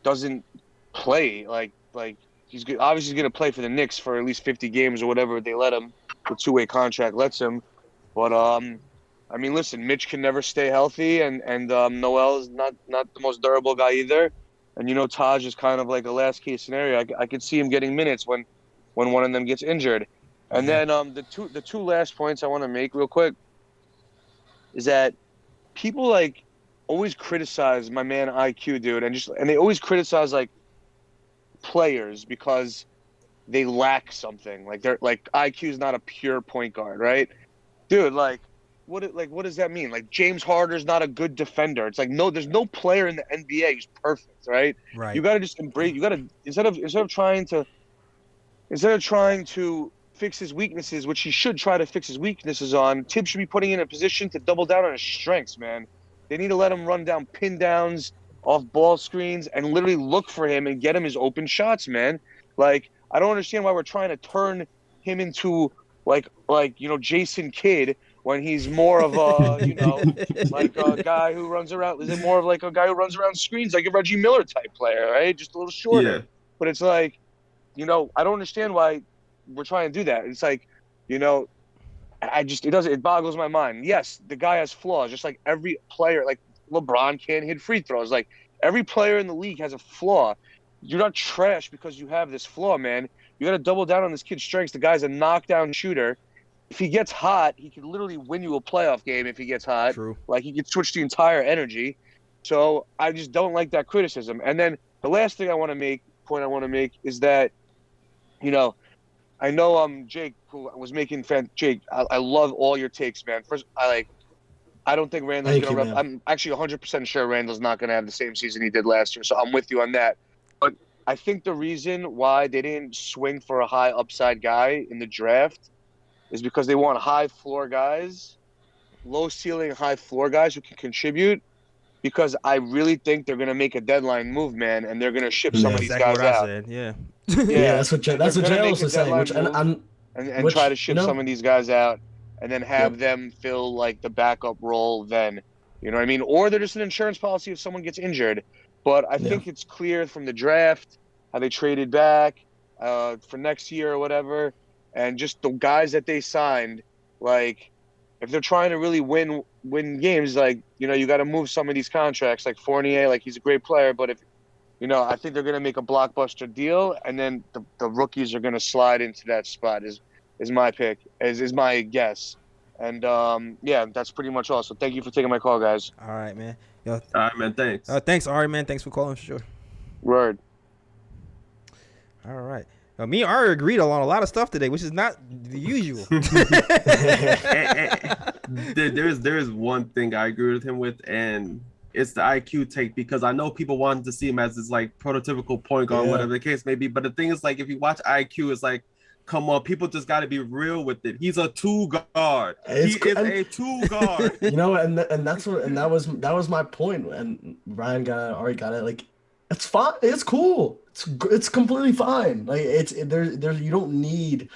doesn't play. Like he's obviously going to play for the Knicks for at least 50 games or whatever they let him. The two-way contract lets him. But, I mean, listen, Mitch can never stay healthy, and Noel is not the most durable guy either. And, Taj is kind of like a last-case scenario. I could see him getting minutes when one of them gets injured. And then the two last points I want to make real quick is that people, like, always criticize my man IQ, dude, and they always criticize, like, players because they lack something. Like, they're like IQ is not a pure point guard, right? Dude, what does that mean? Like James Harden's not a good defender. It's like there's no player in the NBA who's perfect, right? Right. You got to just embrace. You got to instead of trying to fix his weaknesses, which he should try to fix his weaknesses on. Tibbs should be putting in a position to double down on his strengths, man. They need to let him run down pin downs off ball screens and literally look for him and get him his open shots, man. Like I don't understand why we're trying to turn him into like Jason Kidd. When he's more of a, like a guy who runs around, is it more of like a guy who runs around screens, like a Reggie Miller type player, right? Just a little shorter. Yeah. But it's like, I don't understand why we're trying to do that. It's like, it boggles my mind. Yes, the guy has flaws, just like every player, like LeBron can't hit free throws. Like every player in the league has a flaw. You're not trash because you have this flaw, man. You got to double down on this kid's strengths. The guy's a knockdown shooter. If he gets hot, he could literally win you a playoff game if he gets hot. True. Like he could switch the entire energy. So I just don't like that criticism. And then the last thing I want to make is that, I know Jake who was making Jake. I love all your takes, man. First, I don't think Randle's going to. I'm actually 100% sure Randle's not going to have the same season he did last year. So I'm with you on that. But I think the reason why they didn't swing for a high upside guy in the draft is because they want high floor guys, low ceiling, high floor guys who can contribute. Because I really think they're gonna make a deadline move, man, and they're gonna ship some of these Exactly guys what I out. said. Yeah. Yeah, that's what Jay was saying. Which and which, try to ship you know, some of these guys out, and then have them fill like the backup role. Then, you know what I mean? Or they're just an insurance policy if someone gets injured. But I think it's clear from the draft how they traded back for next year or whatever, and just the guys that they signed. Like, if they're trying to really win games, like, you know, you got to move some of these contracts. Like Fournier, like, he's a great player, but if, you know, I think they're going to make a blockbuster deal, and then the rookies are going to slide into that spot. Is my pick, is my guess. And yeah, that's pretty much all. So thank you for taking my call, guys. All right, man. Yo, All right, man. Thanks. thanks, Ari, man. Thanks for calling for sure. Word. All right. Me and Ari agreed on a lot of stuff today, which is not the usual. There's one thing I agree with him with, and it's the IQ take, because I know people wanted to see him as this like prototypical point guard, whatever the case may be. But the thing is, like, if you watch IQ, it's like, come on, people just got to be real with it. He's a two guard. He is a two guard. You know, and that was my point. And Ryan Ari got it. Like, it's fine. It's cool. It's completely fine. Like, there you don't need.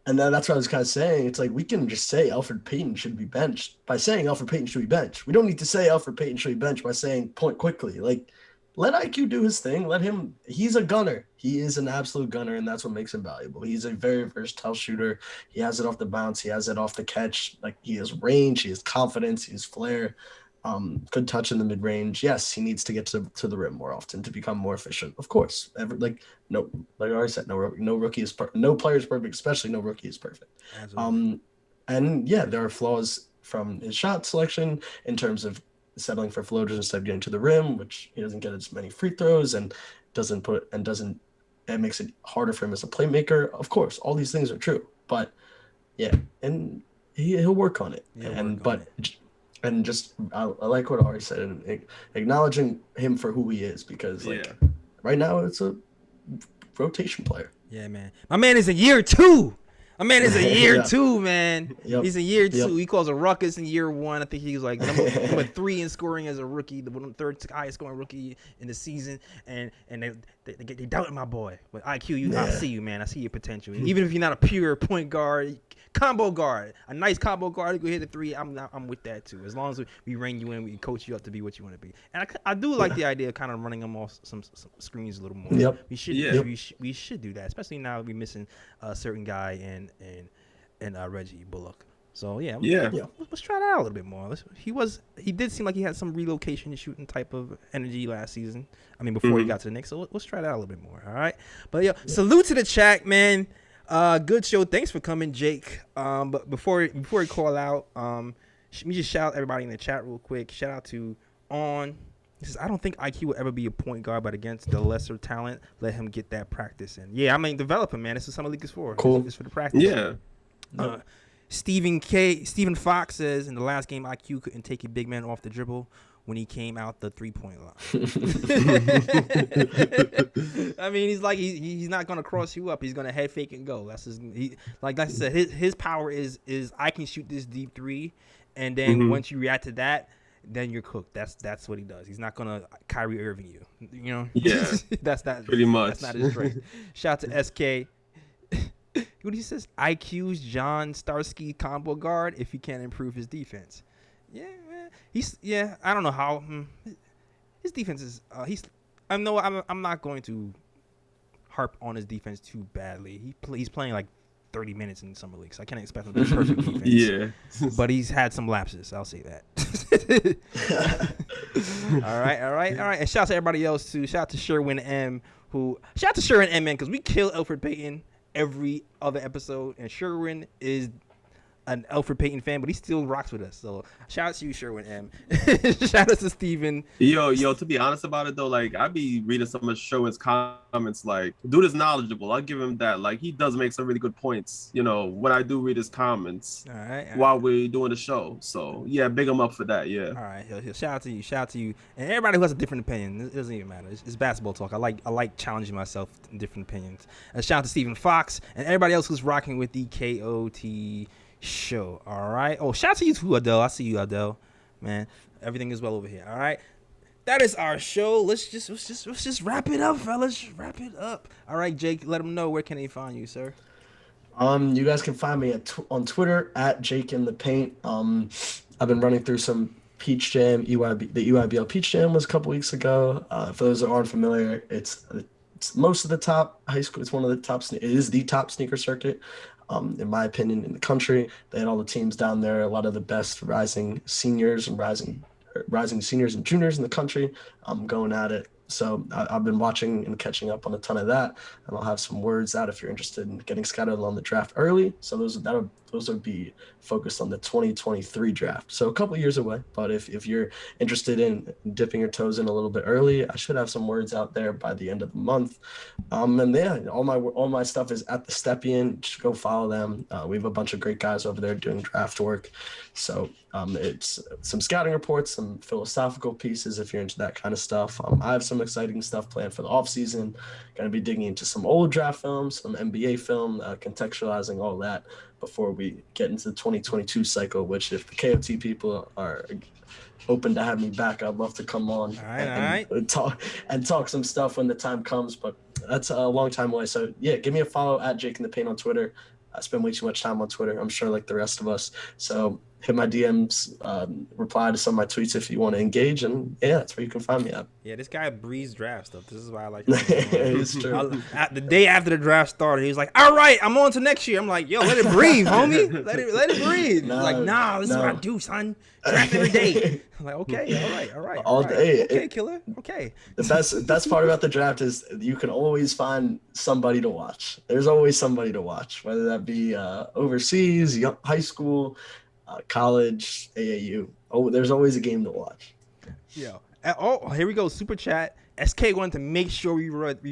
And then that's what I was kind of saying. It's like, we can just say Elfrid Payton should be benched by saying Elfrid Payton should be benched. We don't need to say Elfrid Payton should be benched by saying point quickly. Like, let IQ do his thing. Let him. He's a gunner. He is an absolute gunner, and that's what makes him valuable. He's a very versatile shooter. He has it off the bounce. He has it off the catch. Like, he has range. He has confidence. He has flair. Good touch in the mid range. Yes, he needs to get to the rim more often to become more efficient. Of course, like I already said, no rookie is no player is perfect, especially no rookie is perfect. Absolutely. And yeah, there are flaws from his shot selection in terms of settling for floaters instead of getting to the rim, which he doesn't get as many free throws and it makes it harder for him as a playmaker. Of course, all these things are true, but yeah, and he'll work on it. And just I like what Ari said, and acknowledging him for who he is, because right now it's a rotation player. Yeah, man. My man is in year 2. My man is in year 2, man. Yep. He's in year 2. He calls a ruckus in year 1. I think he was like number 3 in scoring as a rookie, the third highest scoring rookie in the season. And they doubted my boy. But IQ, I see you, man. I see your potential. Even if you're not a pure point guard, combo guard, a nice combo guard, you go hit the 3. I'm with that too. As long as we rein you in, we coach you up to be what you want to be. And I do like the idea of kind of running them off some screens a little more. Yep. We should do that, especially now we're missing a certain guy and Reggie Bullock. So let's try that out a little bit more. He did seem like he had some relocation shooting type of energy last season. I mean, before he got to the Knicks. So let's try that out a little bit more. All right. But salute to the chat, man. Good show. Thanks for coming, Jake. But before we call out, let me just shout out everybody in the chat real quick. Shout out to On. He says, I don't think IQ will ever be a point guard, but against the lesser talent, let him get that practice in. Yeah, I mean, develop him, man. This is Summer League is for. Cool. It's for the practice. Yeah. Stephen Fox says, in the last game, IQ couldn't take a big man off the dribble when he came out the 3-point line. I mean, he's not gonna cross you up. He's gonna head fake and go. That's like I said, his power is I can shoot this deep 3, and then once you react to that, then you're cooked. That's what he does. He's not gonna Kyrie Irving you. You know? Yeah. That's not pretty much. That's not his strength. Shout out to SK. What he says, IQ's John Starsky combo guard if he can't improve his defense. Yeah, man. I don't know how his defense is. I'm not going to harp on his defense too badly. He's playing like 30 minutes in summer league, so I can't expect him to be perfect defense. Yeah, but he's had some lapses. I'll say that. All right. And shout out to everybody else too. Shout out to Sherwin M. Shout out to Sherwin M. Man, because we kill Elfrid Payton every other episode, and Sherwin is an Alfred Payton fan, but he still rocks with us. So shout out to you, Sherwin M. Shout out to Steven. Yo, to be honest about it though, like I be reading some of Sherwin's comments, like dude is knowledgeable. I'll give him that. Like he does make some really good points, when I do read his comments All right. while we're doing the show. So yeah, big him up for that. Yeah. All right, shout out to you, and everybody who has a different opinion. It doesn't even matter. It's basketball talk. I like challenging myself in different opinions. And shout out to Stephen Fox and everybody else who's rocking with the KOT show. All right. Oh, shout out to you too, Adele. I see you, Adele. Man, everything is well over here. All right. That is our show. Let's just wrap it up, fellas. Wrap it up. All right, Jake. Let them know where can they find you, sir. You guys can find me on Twitter at Jake in the Paint. I've been running through some Peach Jam. The EYBL Peach Jam was a couple weeks ago. For those that aren't familiar, it's most of the top high school. It's one of the top. It is the top sneaker circuit. In my opinion, in the country. They had all the teams down there, a lot of the best rising seniors and rising seniors and juniors in the country going at it. So I've been watching and catching up on a ton of that, and I'll have some words out if you're interested in getting scouted on the draft early. So those would be focused on the 2023 draft. So a couple years away, but if you're interested in dipping your toes in a little bit early, I should have some words out there by the end of the month. And yeah, all my stuff is at the Stepien. Just go follow them. We have a bunch of great guys over there doing draft work. So it's some scouting reports, some philosophical pieces if you're into that kind of stuff. I have some exciting stuff planned for the off season. Going to be digging into some old draft films, some NBA film, contextualizing all that before we get into the 2022 cycle, which if the KOT people are open to have me back, I'd love to come on and talk some stuff when the time comes, but that's a long time away. So yeah, give me a follow at Jake in the Paint on Twitter. I spend way too much time on Twitter, I'm sure, like the rest of us. So hit my DMs, reply to some of my tweets if you want to engage, and yeah, that's where you can find me at. Yeah, this guy breezes draft stuff. This is why I like It's true. The day after the draft started, he was like, all right, I'm on to next year. I'm like, yo, let it breathe, homie. Let it breathe. He's like, nah, this is what I do, son. Draft every day. I'm like, okay, all right. All day. Okay, killer. Okay. The best part about the draft is you can always find somebody to watch. There's always somebody to watch, whether that be overseas, high school, college, AAU. Oh, there's always a game to watch. Yeah. Oh, here we go. Super chat. SK wanted to make sure we wrote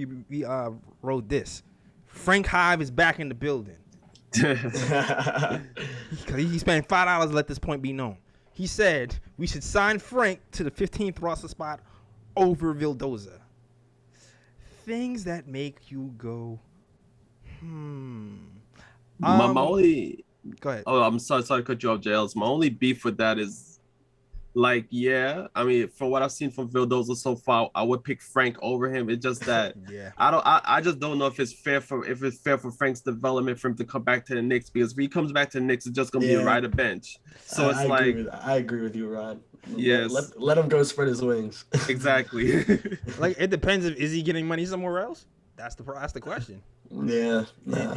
this. Frank Hive is back in the building. Because he spent $5 to let this point be known. He said we should sign Frank to the 15th roster spot over Vildoza. Things that make you go, My only... Go ahead. Oh, I'm sorry to cut you off, JLs. My only beef with that is, like, yeah, I mean, from what I've seen from Vildoza so far, I would pick Frank over him. It's just that yeah. I just don't know if it's fair for Frank's development for him to come back to the Knicks, because if he comes back to the Knicks, it's just gonna be a ride a bench. So I agree with you, Rod. Yes. Let him go spread his wings. Exactly. Like, it depends. Is he getting money somewhere else? That's the question. Yeah.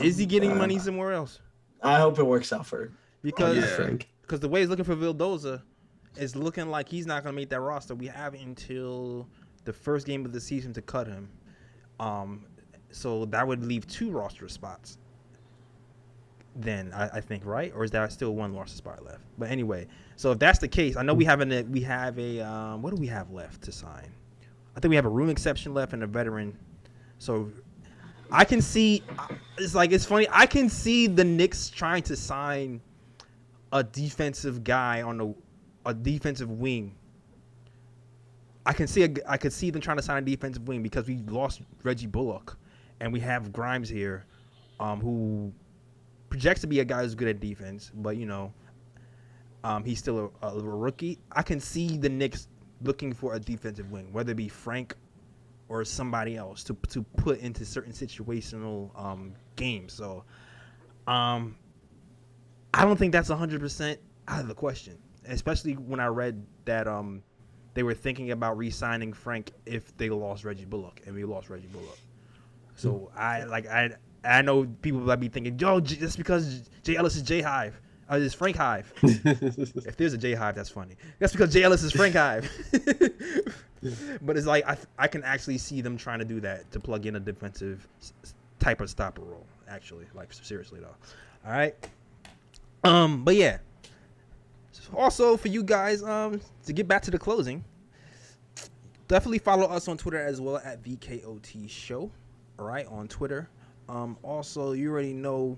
Is he getting money somewhere else? I hope it works out for because Frank. Because the way he's looking for Vildoza is looking like he's not going to make that roster. We have until the first game of the season to cut him. So that would leave 2 roster spots. Then I think, right? Or is there still 1 roster spot left? But anyway, so if that's the case, I know we have a what do we have left to sign? I think we have a room exception left and a veteran. So I can see, it's funny. I can see the Knicks trying to sign a defensive guy on a defensive wing. I could see them trying to sign a defensive wing because we lost Reggie Bullock, and we have Grimes here, who projects to be a guy who's good at defense, but he's still a rookie. I can see the Knicks looking for a defensive wing, whether it be Frank or somebody else to put into certain situational games. So I don't think that's 100% out of the question, especially when I read that they were thinking about re-signing Frank if they lost Reggie Bullock, and we lost Reggie Bullock. So I know people might be thinking, yo, just because Jay Ellis is J-Hive. Is Frank Hive. If there's a J-Hive, that's funny. That's because Jay Ellis is Frank Hive. But it's like I can actually see them trying to do that to plug in a defensive type of stopper role, actually. Like, seriously, though. All right. But yeah. Also, for you guys, to get back to the closing, definitely follow us on Twitter as well at VKOT Show. All right, on Twitter. Also, you already know.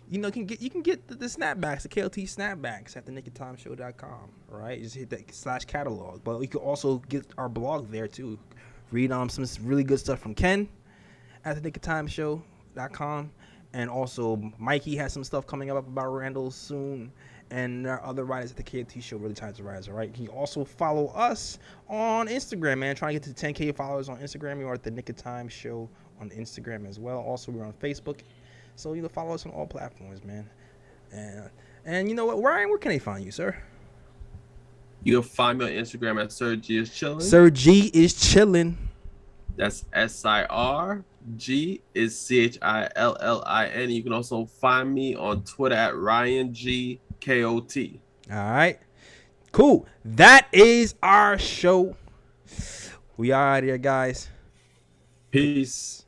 You can get the snapbacks, the KLT snapbacks at theniggatimeshow.com. All right, just hit that /catalog. But you can also get our blog there too. Read some really good stuff from Ken at theniggatimeshow.com, and also Mikey has some stuff coming up about Randle soon. And there are other writers at the KLT Show, Really Times to Rise, all right? You can also follow us on Instagram, man. Trying to get to 10K followers on Instagram. We are at the Nick of Time Show on Instagram as well. Also, we're on Facebook. So, follow us on all platforms, man. And you know what, Ryan, where can they find you, sir? You can find me on Instagram at Sir G is chillin'. Sir G is chillin'. That's SIR. G is CHILLIN. You can also find me on Twitter at RyanGKOT. All right. Cool. That is our show. We are out of here, guys. Peace.